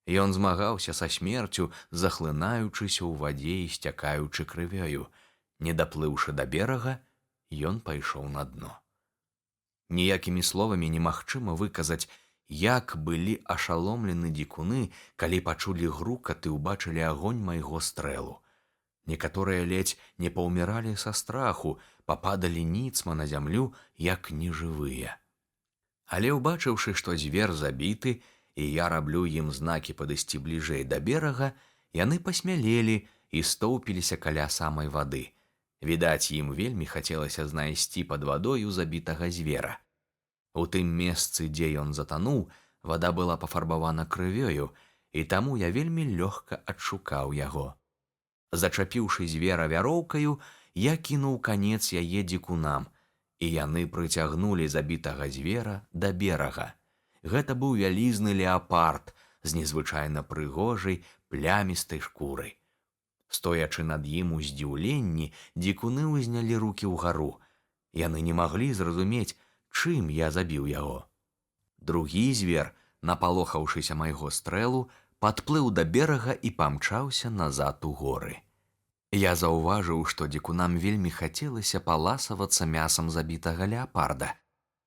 Ён змагаўся са смерцю, захлынаючыся ў вадзе і сцякаючы крывёю. Не даплыўшы да берага, ён пайшоў на дно. Ніякімі словамі немагчыма выказаць, як былі ашаломлены дзікуны, калі пачулі грукат і ўбачылі агонь майго стрэлу. Некаторыя ледзь не паўміралі са страху, пападалі ніцма на зямлю, як нежывыя. Але ўбачыўшы, што звер забіты, і я раблю ім знакі падысці бліжэй да берага, яны пасмялелі і стоўпіліся каля самай вады. Відаць, ім вельмі хацелася знайсці пад вадою забітага звера. У тым месцы, дзе ён затануў, вада была пафарбавана крывёю, і таму я вельмі лёгка адшукаў яго. Зачапіўшы звера вяроўкаю, я кінуў канец яе дзікунам, і яны прыцягнулі забітага звера да берага. Гэта быў вялізны леапард з незвычайна прыгожай плямістай шкурай. Стоячы над ім у здзіўленні, дзікуны ўзнялі рукі ўгару. Яны не маглі зразумець, чым я забіў яго. Другі звер, напалохаўшыся майго стрэлу, падплыў да берага і памчаўся назад у горы. Я заўважыў, што дзікунам вельмі хацелася паласавацца мясам забітага леапарда,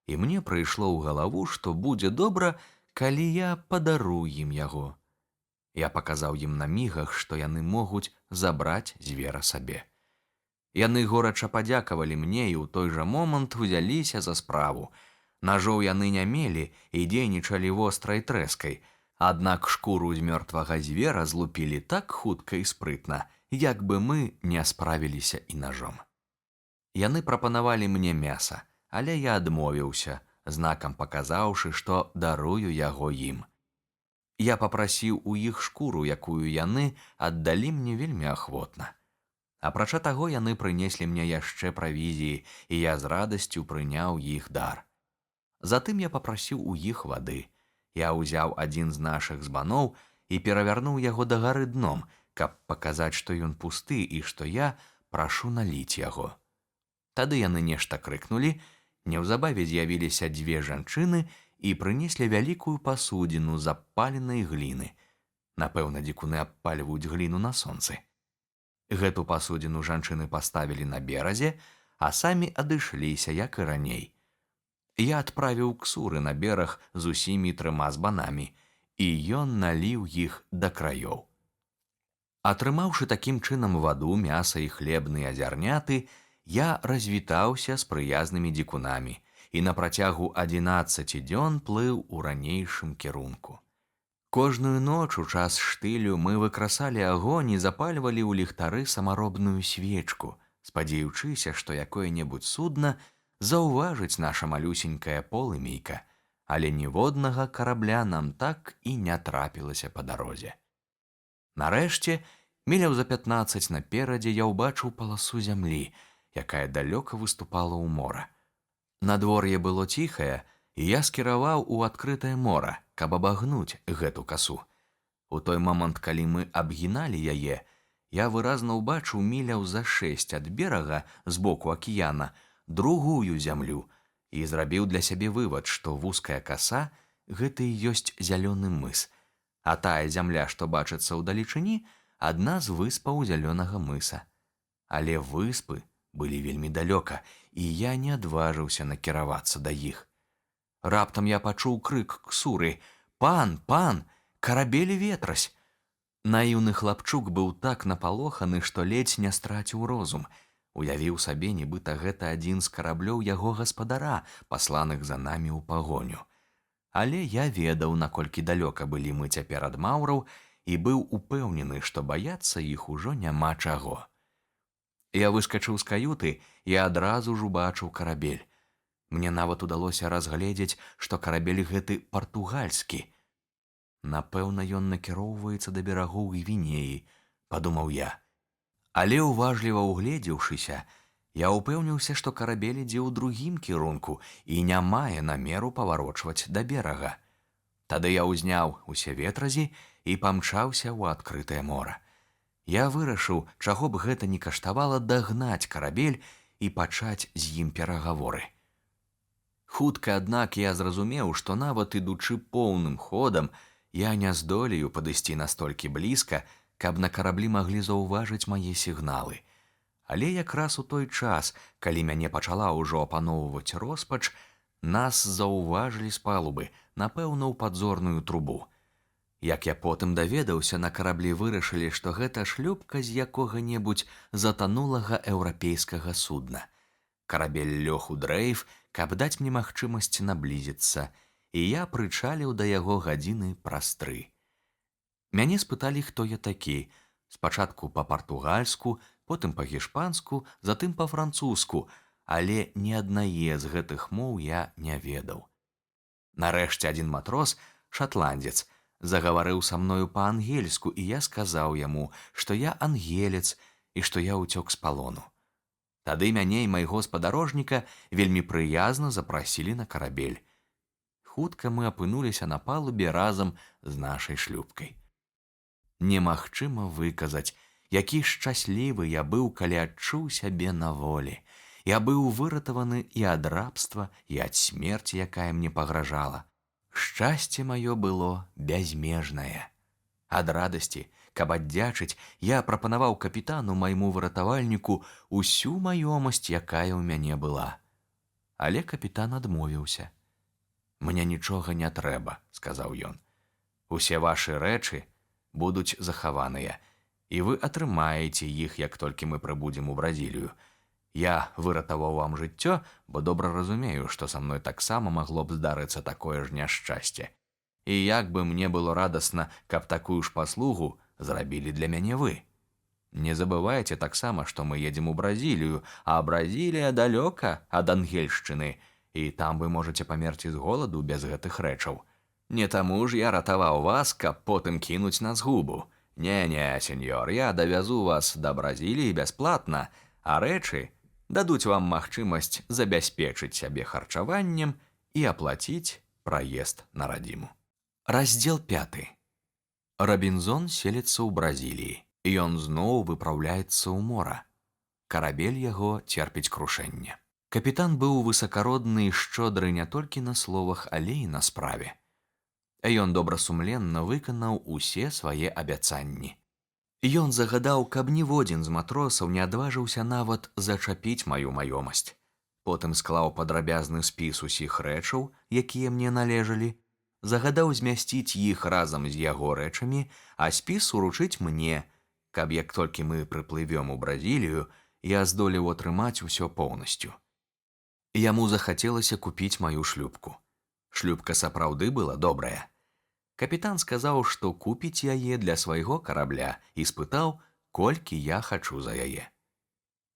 і мне прыйшло ў галаву, што будзе добра, калі я падарую ім яго. Я паказаў ім на мігах, што яны могуць забраць звера сабе. Яны горача падзякавалі мне і ў той жа момант узяліся за справу. Нажоў яны не мелі і дзейнічалі вострай трэскай, аднак шкуру з мёртвага звера злупілі так хутка і спрытна, як бы мы не справіліся і ножом. Яны прапанавалі мне мяса, але я адмовіўся, знакам паказаўшы, што дарую яго ім. Я папрасіў у іх шкуру, якую яны аддалі мне вельмі ахвотна. Апрача таго, яны прынеслі мне яшчэ правізіі, і я з радасцю прыняў іх дар. Затым я папрасіў у іх вады. Я ўзяў адзін з нашых збаноў і перавярнуў яго дагары дном, каб паказаць, што ён пусты і што я прашу наліць яго. Тады яны нешта крыкнулі, неўзабаве з'явіліся дзве жанчыны і прынеслі вялікую пасудзіну з абпаленай гліны. Напэўна, дзікуны абпальваюць гліну на сонцы. Гэту пасудзіну жанчыны паставілі на беразе, а самі адышліся, як і раней. Я адправіў ксуры на бераг з усімі 3 збанамі, і ён наліў іх да краёў. Атрымаўшы такім чынам ваду, мяса і хлебныя зярняты, я развітаўся з прыязнымі дзікунамі і на працягу 11 дзён плыў у ранейшым кірунку. Кожную ноч у час штылю мы выкрасалі агонь і запальвалі ў ліхтары самаробную свечку, спадзеючыся, што якое-небудзь судна заўважыць наша малюсенькая полымейка, але ніводнага карабля нам так і не трапілася па дарозе. Нарэшце, міляў за 15 наперадзе я ўбачыў паласу зямлі, якая далёка выступала ў мора. Надвор'е было ціхае, і я скіраваў у адкрытае мора, каб абагнуць гэту касу. У той момант, калі мы абгіналі яе, я выразна ўбачыў міляў за 6 ад берага з боку акіяна другую зямлю і зрабіў для сябе вывад, што вузкая каса гэта і ёсць зялёны мыс, а тая зямля, што бачыцца ўдалечыні, адна з выспаў зялёнага мыса. Але выспы былі вельмі далёка, і я не адважыўся накіравацца да іх. Раптам я пачуў крык Ксуры: «Пан, пан! Карабель ветрась!» Наіўны хлапчук быў так напалоханы, што ледзь не страціў розум. Уявіў сабе, нібыта гэта адзін з караблёў яго гаспадара, пасланых за намі ў пагоню. Але я ведаў, наколькі далёка былі мы цяпер ад маўраў, і быў упэўнены, што баяцца іх ужо няма чаго. Я выскачыў з каюты і адразу ж убачыў карабель. Мне нават удалося разгледзець, што карабель гэты партугальскі. Напэўна, ён накіроўваецца да берагоў Гвінеі, падумаў я. Але уважліва ўгледзеўшыся, я ўпэўніўся, што карабель ідзе ў другім кірунку і не мае намеру паварочваць да берага. Тады я ўзняў усе ветразі і памчаўся ў адкрытае мора. Я вырашыў, чаго б гэта ні каштавала, дагнаць карабель і пачаць з ім перагаворы. Хутка, аднак, я зразумеў, што нават ідучы поўным ходам, я не здолею падысці настолькі блізка, каб на караблі маглі заўважыць мае сігналы. Але якраз у той час, калі мяне пачала ўжо апаноўваць роспач, нас заўважылі з палубы, напэўна, у падзорную трубу. Як я потым даведаўся, на караблі вырашылі, што гэта шлюпка з якога-небудзь затанулага еўрапейскага судна. Карабель лёг у дрейф, каб даць мне магчымасць наблізіцца, і я прычаліў да яго гадзіны праз 3. Мяне спыталі, хто я такі. Спачатку па-партугальску, потым па-гішпанску, затым па-французску, але ні аднае з гэтых моў я не ведаў. Нарэшце адзін матрос, шатландзец, загаварыў са мною па-ангельску, і я сказаў яму, што я ангелец і што я ўцёк з палону. Тады мяне і майго спадарожніка вельмі прыязна запрасілі на карабель. Хутка мы апынуліся на палубе разам з нашай шлюпкай. Немагчыма выказаць, які шчаслівы я быў, калі адчуў сябе на волі. Я быў выратаваны і ад рабства, і ад смерці, якая мне пагражала. Шчасце маё было бязмежнае. Ад радасці, каб аддзячыць, я прапанаваў капітану, майму выратавальніку, усю маёмасць, якая ў мяне была. Але капітан адмовіўся. «Мне нічога не трэба», – сказаў ён. «Усе вашы рэчы будуць захаваныя, і вы атрымаеце іх, як толькі мы прыбудзем у Бразілію. Я выратаваў вам жыццё, бо добра разумею, што са мной таксама магло б здарыцца такое ж няшчасце. І як бы мне было радасна, каб такую ж паслугу зрабілі для мяне вы. Не забывайце таксама, што мы едзем у Бразілію, а Бразілія далёка ад Ангельшчыны, і там вы можаце памерці з голаду без гэтых рэчаў. Не таму ж я ратаваў вас, каб потым кінуць на згубу. Не-не, сеньор, я давязу вас да Бразіліі бясплатна, а рэчы дадуць вам магчымасць забяспечыць сябе харчаваннем і аплаціць праезд на радзіму». Раздзел 5. Рабінзон селіцца ў Бразіліі. Ён зноў выпраўляецца ў мора. Карабель яго церпіць крушэнне. Капітан быў высакародны і шчодры не толькі на словах, але і на справе. Ён добрасумленна выканаў усе свае абяцанні. Ён загадаў, каб ніводзін з матросаў не адважыўся нават зачапіць маю маёмасць. Потым склаў падрабязны спіс усіх рэчаў, якія мне належалі, загадаў змясціць іх разам з яго рэчамі, а спіс уручыць мне, каб як толькі мы прыплывём у Бразілію, я здолеў атрымаць усё поўнасцю. Яму захацелася купіць маю шлюпку. Шлюпка сапраўды была добрая. Капітан сказаў, што купіць яе для свайго карабля і спытаў, колькі я хачу за яе.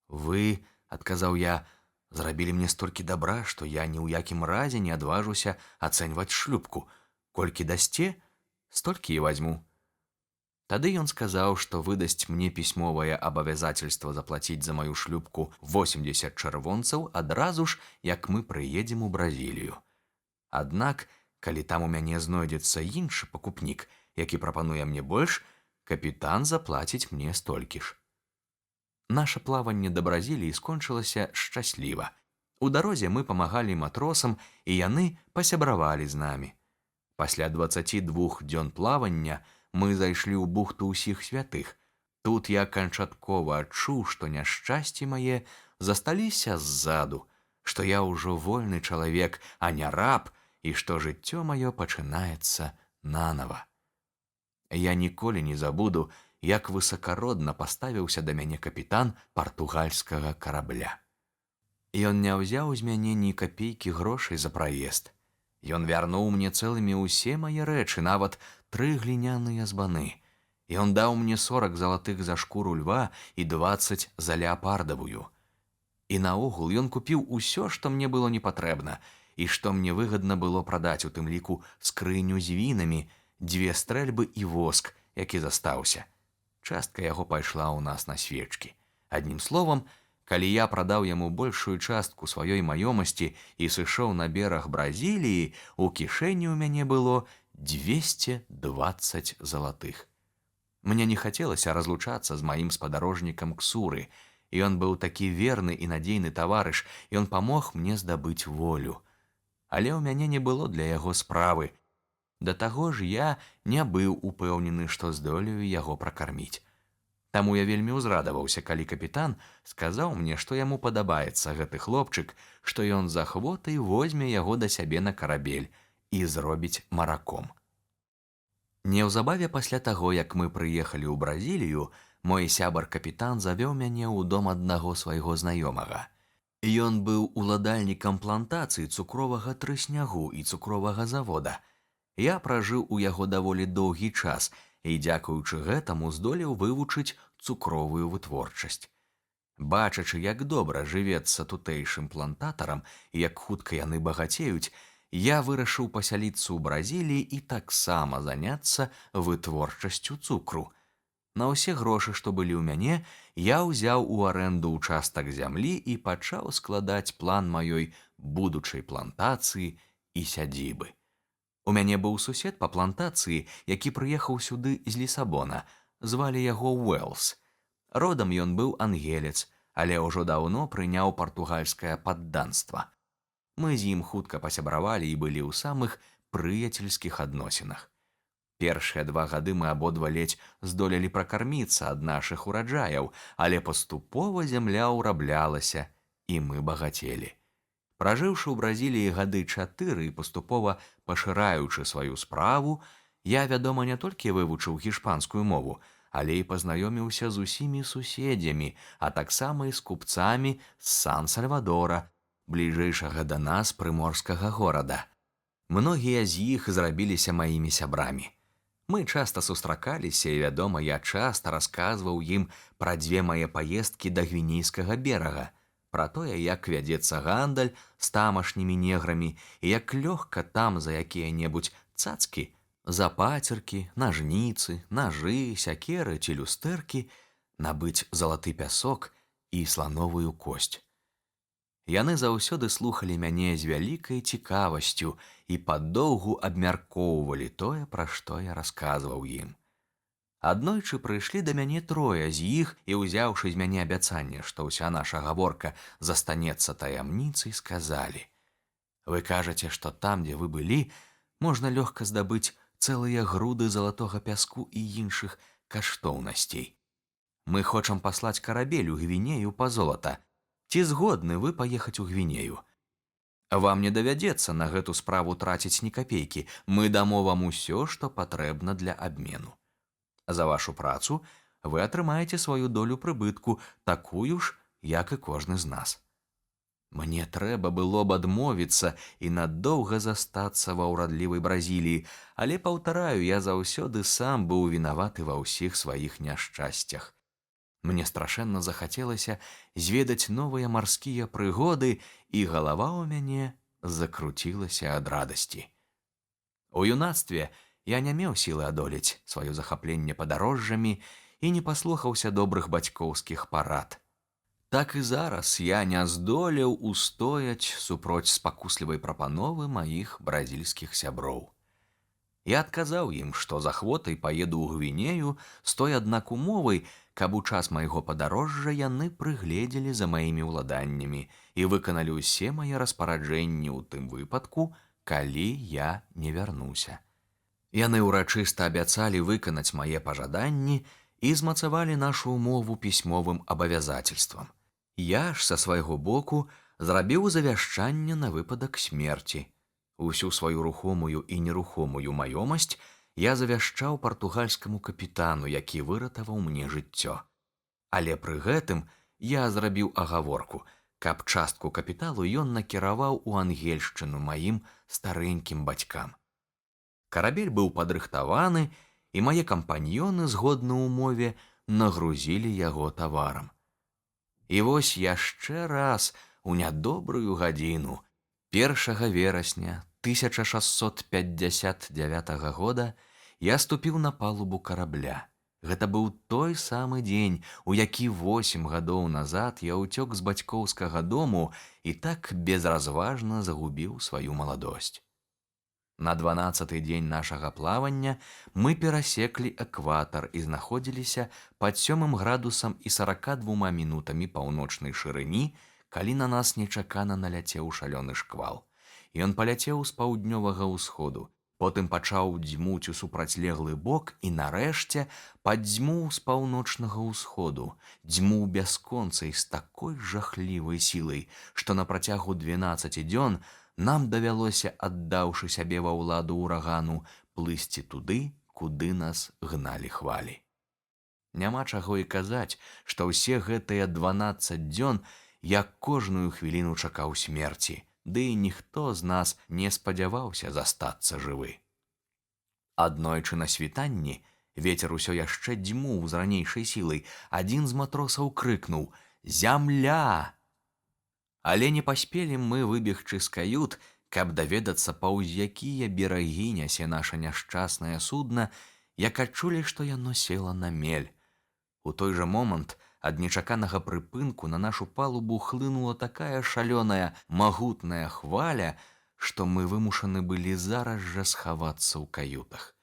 «Вы, – адказаў я, – зрабілі мне столькі дабра, што я ні ў якім разе не адважуся ацэньваць шлюпку. Колькі дасце, столькі і вазьму». Тады ён сказаў, што выдасць мне пісьмовае абавязацельства заплаціць за маю шлюпку 80 чырвонцаў адразу ж, як мы прыедзем у Бразілію. Аднак, Калі там у мяне знойдзецца іншы пакупнік, які прапануе мне больш, капітан заплаціць мне столькі ж. Наша плаванне да Бразіліі скончылася шчасліва. У дарозе мы памагалі матросам, і яны пасябравалі з намі. Пасля 22 дзён плавання мы зайшлі ў бухту ўсіх святых. Тут я канчаткова адчуў, што няшчасці мае засталіся ззаду, што я ўжо вольны чалавек, а не раб, і што жыццё маё пачынаецца нанава. Я ніколі не забуду, як высакародна паставіўся да мяне капітан партугальскага карабля. Ён не ўзяў з мяне ні капейкі грошай за праезд. Ён вярнуў мне цэлымі ўсе мае рэчы, нават 3 гліняныя збаны. Ён даў мне 40 залатых за шкуру льва і 20 за леапардавую. І наогул ён купіў усё, што мне было непатрэбна, і што мне выгадна было прадаць, у тым ліку скрыню з вінамі, 2 стрэльбы і воск, які застаўся. Частка яго пайшла ў нас на свечкі. Аднім словам, калі я прадаў яму большую частку сваёй маёмасці і сышоў на бераг Бразіліі, у кішэні ў мяне было 220 залатых. Мне не хацелася разлучацца з маім спадарожнікам Ксуры. Ён быў такі верны і надзейны таварыш, ён памог мне здабыць волю. Але ў мяне не было для яго справы. Да таго ж я не быў упэўнены, што здолею яго пракарміць. Таму я вельмі ўзрадаваўся, калі капітан сказаў мне, што яму падабаецца гэты хлопчык, што ён з ахвотай возьме яго да сябе на карабель і зробіць мараком. Неўзабаве пасля таго, як мы прыехалі ў Бразілію, мой сябар-капітан завёў мяне ў дом аднаго свайго знаёмага. Ён быў уладальнікам плантацыі цукровага трыснягу і цукровага завода. Я пражыў у яго даволі доўгі час і, дзякуючы гэтаму, здолеў вывучыць цукровую вытворчасць. Бачачы, як добра жывецца тутэйшым плантатарам і як хутка яны багацеюць, я вырашыў пасяліцца ў Бразіліі і таксама заняцца вытворчасцю цукру. На ўсе грошы, што былі ў мяне, я ўзяў у арэнду ўчастак зямлі і пачаў складаць план маёй будучай плантацыі і сядзібы. У мяне быў сусед па плантацыі, які прыехаў сюды з Лісабона. Звалі яго Уэлс. Родам ён быў ангелец, але ўжо даўно прыняў партугальскае падданства. Мы з ім хутка пасябравалі і былі ў самых прыяцельскіх адносінах. Першыя 2 гады мы абодва ледзь здолелі пракарміцца ад нашых ураджаяў, але паступова зямля ўраблялася, і мы багацелі. Пражыўшы ў Бразіліі гады 4 і паступова пашыраючы сваю справу, я, вядома, не толькі вывучыў гішпанскую мову, але і пазнаёміўся з усімі суседзямі, а таксама і з купцамі з Сан-Сальвадора, бліжэйшага да нас прыморскага горада. Многія з іх зрабіліся маімі сябрамі. Мы часта сустракаліся, і, вядома, я часта расказваў ім пра 2 мае паездкі да гвінейскага берага, пра тое, як вядзецца гандаль з тамашнімі неграмі і як лёгка там за якія-небудзь цацкі, за пацеркі, нажніцы, нажы, сякеры ці люстэркі набыць залаты пясок і слановую косць. Яны заўсёды слухалі мяне з вялікай цікавасцю і падоўгу абмяркоўвалі тое, пра што я расказваў ім. Аднойчы прыйшлі да мяне 3 з іх і, узяўшы з мяне абяцанне, што ўся наша гаворка застанецца таямніцай, сказалі: «Вы кажаце, што там, дзе вы былі, можна лёгка здабыць цэлыя груды залатога пяску і іншых каштоўнасцей. Мы хочам паслаць карабель у Гвінею па золата. Ці згодны вы паехаць у Гвінею? Вам не давядзецца на гэту справу траціць ні капейкі. Мы дамо вам усё, што патрэбна для абмену. За вашу працу вы атрымаеце сваю долю прыбытку, такую ж, як і кожны з нас». Мне трэба было б адмовіцца і надоўга застацца ва ўрадлівай Бразіліі, але, паўтараю, я заўсёды сам быў вінаваты ва ўсіх сваіх няшчасцях. Мне страшэнна захацелася зведаць новыя марскія прыгоды, і галава ў мяне закруцілася ад радасці. У юнацтве я не меў сілы адолець сваё захапленне падарожжамі і не паслухаўся добрых бацькоўскіх парад. Так і зараз я не здолеў устояць супроць спакуслівай прапановы маіх бразільскіх сяброў. Я адказаў ім, што з ахвотай паеду ў Гвінею з той аднак умовай, каб у час майго падарожжа яны прыгледзелі за маімі ўладаннямі і выканалі ўсе мае распараджэнні ў тым выпадку, калі я не вярнуся. Яны ўрачыста абяцалі выканаць мае пажаданні і змацавалі нашу умову пісьмовым абавязацельствам. Я ж са свайго боку зрабіў завяшчанне на выпадак смерці. Усю сваю рухомую і нерухомую маёмасць я завяшчаў партугальскаму капітану, які выратаваў мне жыццё. Але пры гэтым я зрабіў агаворку, каб частку капіталу ён накіраваў у ангельшчыну маім старэнькім бацькам. Карабель быў падрыхтаваны, і мае кампаньёны, згодна ўмове, нагрузілі яго таварам. І вось яшчэ раз у нядобрую гадзіну 1 верасня 1659 года я ступіў на палубу карабля. Гэта быў той самы дзень, у які 8 гадоў назад я ўцёк з бацькоўскага дому і так безразважна загубіў сваю маладосць. На 12-й дзень нашага плавання мы перасеклі экватар і знаходзіліся пад 7 градусам і 42 мінутамі паўночнай шырыні, калі на нас нечакана наляцеў шалёны шквал. Ён паляцеў з паўднёвага ўсходу, потым пачаў дзьмуць у супрацьлеглы бок і нарэшце падзьмуў з паўночнага ўсходу, дзьмуў бясконцай з такой жахлівай сілай, што на працягу 12 дзён нам давялося, аддаўшы сябе ва ўладу ўрагану, плысці туды, куды нас гналі хвалі. Няма чаго і казаць, што ўсе гэтыя 12 дзён я кожную хвіліну чакаў смерці, ды і ніхто з нас не спадзяваўся застацца жывы. Аднойчы на світанні вецер усё яшчэ дзьмуў з ранейшай сілай, адзін з матросаў крыкнуў: «Зямля!» Але не паспелі мы выбегчы з кают, каб даведацца, паўз якія берагі нясе наша няшчаснае судна, як адчулі, што яно села на мель. У той жа момант ад нечаканага прыпынку на нашу палубу хлынула такая шалёная, магутная хваля, што мы вымушаны былі зараз жа схавацца ў каютах.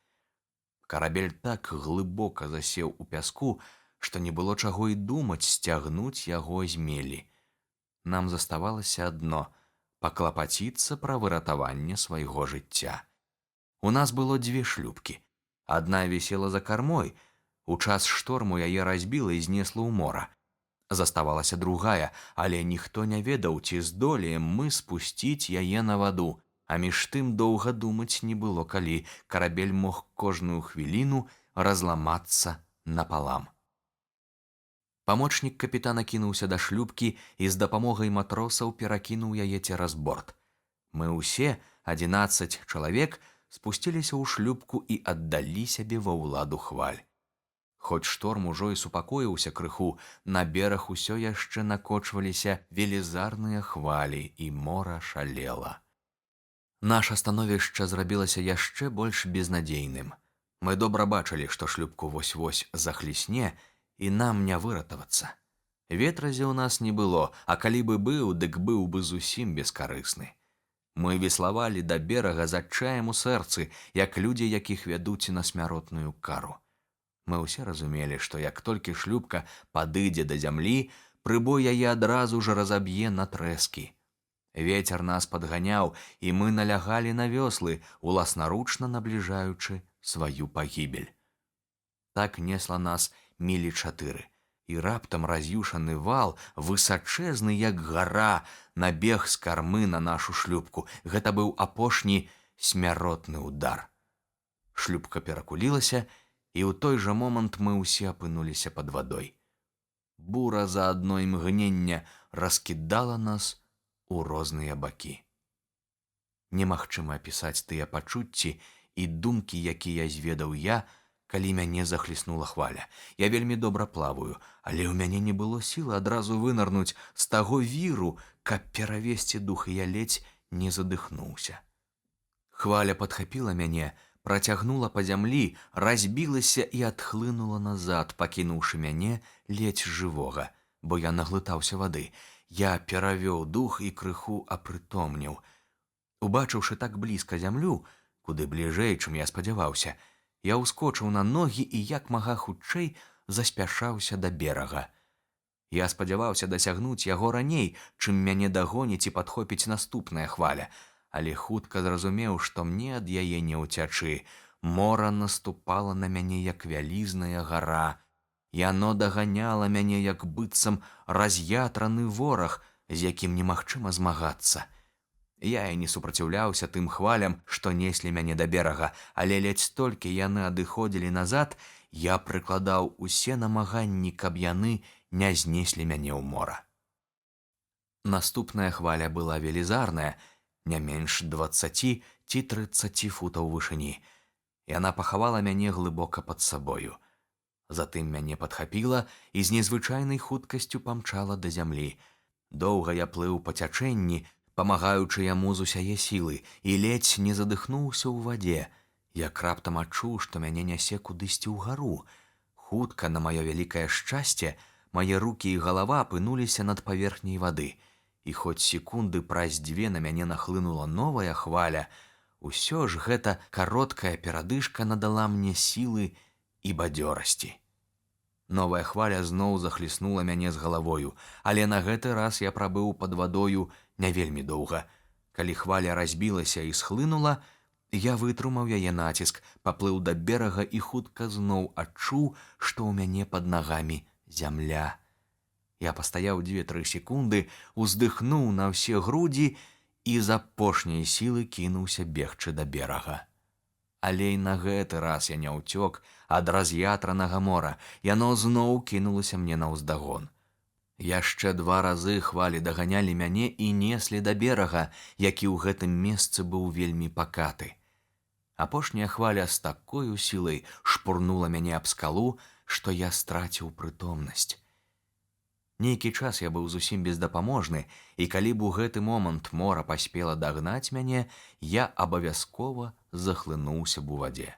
Карабель так глыбока засеў у пяску, што не было чаго і думаць сцягнуць яго з мелі. Нам заставалася адно – паклапаціцца пра выратаванне свайго жыцця. У нас было 2 шлюпкі. Адна вісела за кармой. У час шторму яе разбіла і знесла ў мора. Заставалася другая, але ніхто не ведаў, ці здолеем мы спусціць яе на ваду. А між тым доўга думаць не было калі. Карабель мог кожную хвіліну разламацца напалам. Памочнік капітана кінуўся да шлюпкі і з дапамогай матросаў перакінуў яе цераз борт. Мы ўсе, 11 чалавек, спусціліся ў шлюпку і аддалі сябе ва ўладу хваль. Хоць шторм ужо і супакоіўся крыху, на бераг усё яшчэ накочваліся велізарныя хвалі, і мора шалела. Наша становішча зрабілася яшчэ больш безнадзейным. Мы добра бачылі, што шлюпку вось-вось захлісне, і нам не выратавацца. Ветразі ў нас не было, а калі бы быў, дык быў бы зусім бескарысны. Мы веславалі да берага з адчаем у сэрцы, як людзі, якіх вядуць на смяротную кару. Мы ўсе разумелі, што як толькі шлюпка падыдзе да зямлі, прыбой яе адразу ж разаб'е на трэскі. Вецер нас падганяў, і мы налягалі на вёслы, уласнаручна набліжаючы сваю пагібель. Так несла нас мілі 4, і раптам раз'юшаны вал, высачэзны як гара, набег з кармы на нашу шлюпку. Гэта быў апошні смяротны удар. Шлюпка перакулілася, і ў той жа момант мы ўсе апынуліся пад вадой. Бура за адно імгнення раскідала нас у розныя бакі. Немагчыма апісаць тыя пачуцці і думкі, якія зведаў я, калі мяне захліснула хваля. Я вельмі добра плаваю, але ў мяне не было сілы адразу вынырнуць з таго віру, каб перавесці дух, і я ледзь не задыхнуўся. Хваля падхапіла мяне, працягнула па зямлі, разбілася і адхлынула назад, пакінуўшы мяне ледзь жывога, бо я наглытаўся вады. Я перавёў дух і крыху апрытомніў. Убачыўшы так блізка зямлю, куды бліжэй, чым я спадзяваўся, я ўскочыў на ногі і як мага хутчэй заспяшаўся да берага. Я спадзяваўся дасягнуць яго раней, чым мяне дагоніць і падхопіць наступная хваля, але хутка зразумеў, што мне ад яе не ўцячы. Мора наступала на мяне як вялізная гара. Яно даганяла мяне як быццам раз'ятраны вораг, з якім немагчыма змагацца. Я і не супраціўляўся тым хвалям, што неслі мяне да берага, але ледзь толькі яны адыходзілі назад, я прыкладаў усе намаганні, каб яны не знеслі мяне ў мора. Наступная хваля была велізарная, не менш 20 ці 30 футаў вышыні. Яна пахавала мяне глыбока пад сабою. Затым мяне падхапіла і з незвычайнай хуткасцю памчала да зямлі. Доўга я плыў па цячэнні, памагаючы яму з усяе сілы, і ледзь не задыхнуўся ў вадзе, як раптам адчуў, што мяне нясе кудысьці ўгару. Хутка, на маё вялікае шчасце, мае рукі і галава апынуліся над паверхняй вады, і хоць секунды праз 2 на мяне нахлынула новая хваля, усё ж гэта кароткая перадышка надала мне сілы і бадзёрасці. Новая хваля зноў захліснула мяне з галавою, але на гэты раз я прабыў пад вадою не вельмі доўга. Калі хваля разбілася і схлынула, я вытрымаў яе націск, паплыў да берага і хутка зноў адчуў, што ў мяне пад нагамі зямля. Я пастаяў 2-3 секунды, уздыхнуў на ўсе грудзі і з апошняй сілы кінуўся бегчы да берага. Але і на гэты раз я не ўцёк ад раз'ятранага мора, яно зноў кінулася мне наўздагон. Яшчэ 2 разы хвалі даганялі мяне і неслі да берага, які ў гэтым месцы быў вельмі пакаты. Апошняя хваля з такою сілай шпурнула мяне аб скалу, што я страціў прытомнасць. Нейкі час я быў зусім бездапаможны, і калі б у гэты момант мора паспела дагнаць мяне, я абавязкова захлынуўся б у вадзе.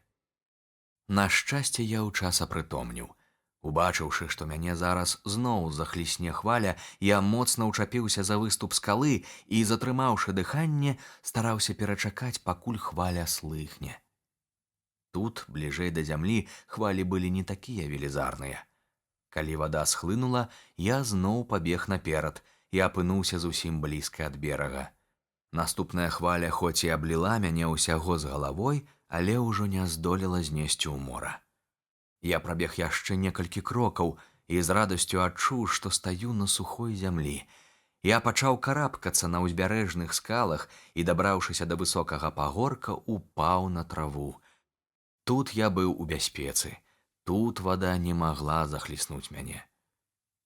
На шчасце, я ўчас апрытомніў. Убачыўшы, што мяне зараз зноў захлісне хваля, я моцна ўчапіўся за выступ скалы і, затрымаўшы дыханне, стараўся перачакаць, пакуль хваля слыхне. Тут, бліжэй да зямлі, хвалі былі не такія велізарныя. Калі вада схлынула, я зноў пабег наперад і апынуўся зусім блізка ад берага. Наступная хваля хоць і абліла мяне ўсяго з галавой, але ўжо не здолела знесці ў мора. Я прабег яшчэ некалькі крокаў і з радасцю адчуў, што стаю на сухой зямлі. Я пачаў карабкацца на ўзбярэжных скалах і, дабраўшыся да высокага пагорка, упаў на траву. Тут я быў у бяспецы. Тут вада не магла захліснуць мяне.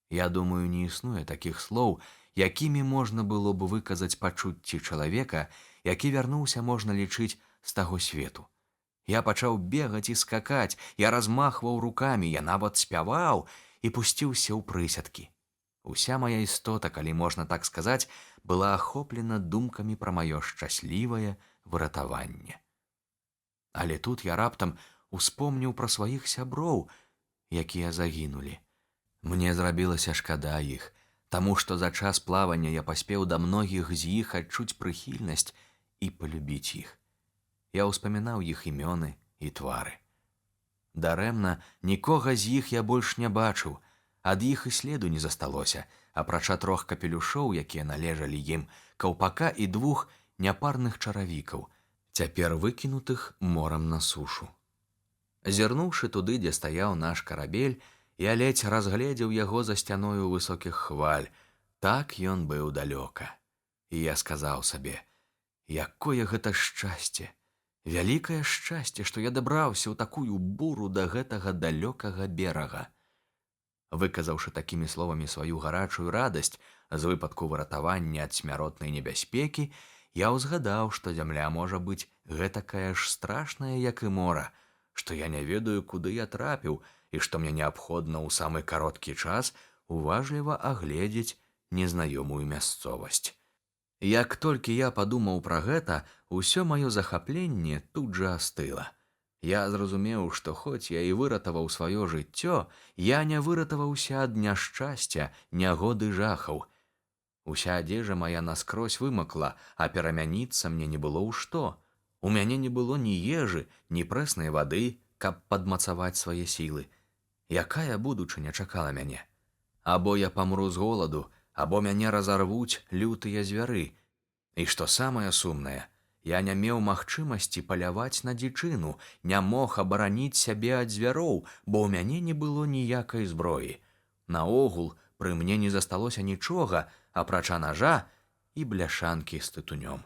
Я думаю, не існуе такіх слоў, якімі можна было б выказаць пачуцці чалавека, які вярнуўся, можна лічыць, з таго свету. Я пачаў бегаць і скакаць, я размахваў рукамі, я нават спяваў і пусціўся ў прысядкі. Уся мая істота, калі можна так сказаць, была ахоплена думкамі пра маё шчаслівае выратаванне. Але тут я раптам успомніў пра сваіх сяброў, якія загінулі. Мне зрабілася шкада іх, таму што за час плавання я паспеў да многіх з іх адчуць прыхільнасць і палюбіць іх. Я ўспамінаў іх імёны і твары. Дарэмна, нікога з іх я больш не бачыў, ад іх і следу не засталося, апрача 3 капелюшоў, якія належалі ім, каўпака і 2 няпарных чаравікаў, цяпер выкінутых морам на сушу. Зірнуўшы туды, дзе стаяў наш карабель, я ледзь разгледзеў яго за сцяною высокіх хваль. Так ён быў далёка. І я сказаў сабе, якое гэта шчасце, вялікае шчасце, што я дабраўся ў такую буру да гэтага далёкага берага. Выказаўшы такімі словамі сваю гарачую радасць з выпадку выратавання ад смяротнай небяспекі, я ўзгадаў, што зямля можа быць гэтакая ж страшная, як і мора, што я не ведаю, куды я трапіў, і што мне неабходна ў самы кароткі час уважліва агледзець незнаёмую мясцовасць. Як толькі я падумаў пра гэта, усё маё захапленне тут жа астыла. Я зразумеў, што хоць я і выратаваў сваё жыццё, я не выратаваўся ад няшчасця, нягоды, жахаў. Уся адзежа мая наскрозь вымакла, а перамяніцца мне не было ў што. У мяне не было ні ежы, ні прэснай вады, каб падмацаваць свае сілы. Якая будучыня чакала мяне? Або я памру з голаду, або мяне разарвуць лютыя звяры. І што самае сумнае, я не меў магчымасці паляваць на дзічыну, не мог абараніць сябе ад звяроў, бо ў мяне не было ніякай зброі. Наогул, пры мне не засталося нічога, апрача нажа і бляшанкі з тытунём.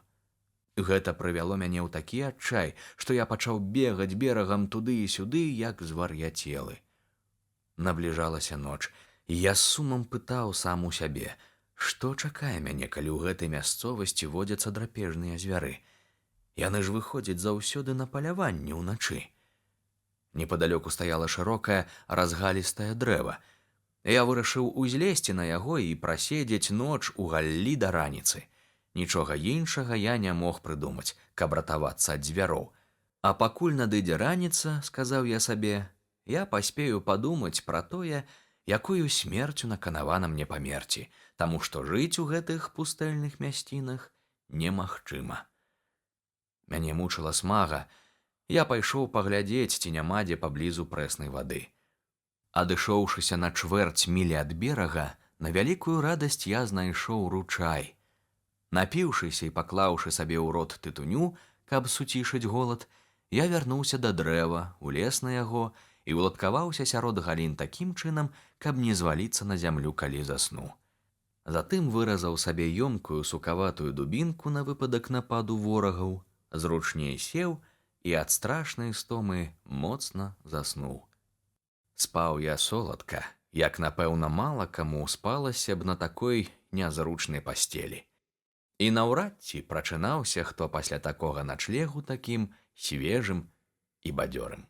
Гэта прывяло мяне ў такі адчай, што я пачаў бегаць берагам туды і сюды, як звар'яцелы. Набліжалася ноч, і я з сумам пытаў сам у сябе, што чакае мяне, калі ў гэтай мясцовасці водзяцца драпежныя звяры. Яны ж выходзяць заўсёды на паляванне ўначы. Непадалёку стаяла шырокае разгалістае дрэва. Я вырашыў узлезці на яго і праседзець ноч у галлі да раніцы. Нічога іншага я не мог прыдумаць, каб ратавацца ад звяроў. А пакуль надыдзе раніца, сказаў я сабе, я паспею падумаць пра тое, якую смерцю наканавана мне памерці, таму што жыць у гэтых пустэльных мясцінах немагчыма. Мяне мучыла смага, я пайшоў паглядзець, ці няма дзе паблізу прэснай вады. Адышоўшыся на чвэрць мілі ад берага, на вялікую радасць я знайшоў ручай. Напіўшыся і паклаўшы сабе ў рот тытуню, каб суцішыць голад, я вярнуўся да дрэва, улез на яго і уладкаваўся сярод галін такім чынам, каб не зваліцца на зямлю, калі засну. Затым выразаў сабе ёмкую сукаватую дубінку на выпадак нападу ворагаў, зручней сеў і ад страшнай стомы моцна заснуў. Спаў я соладка, як, напэўна, мала каму спалася б на такой нязручнай пасцелі. І наўрад ці прачынаўся хто пасля такога начлегу такім свежым і бадзёрым.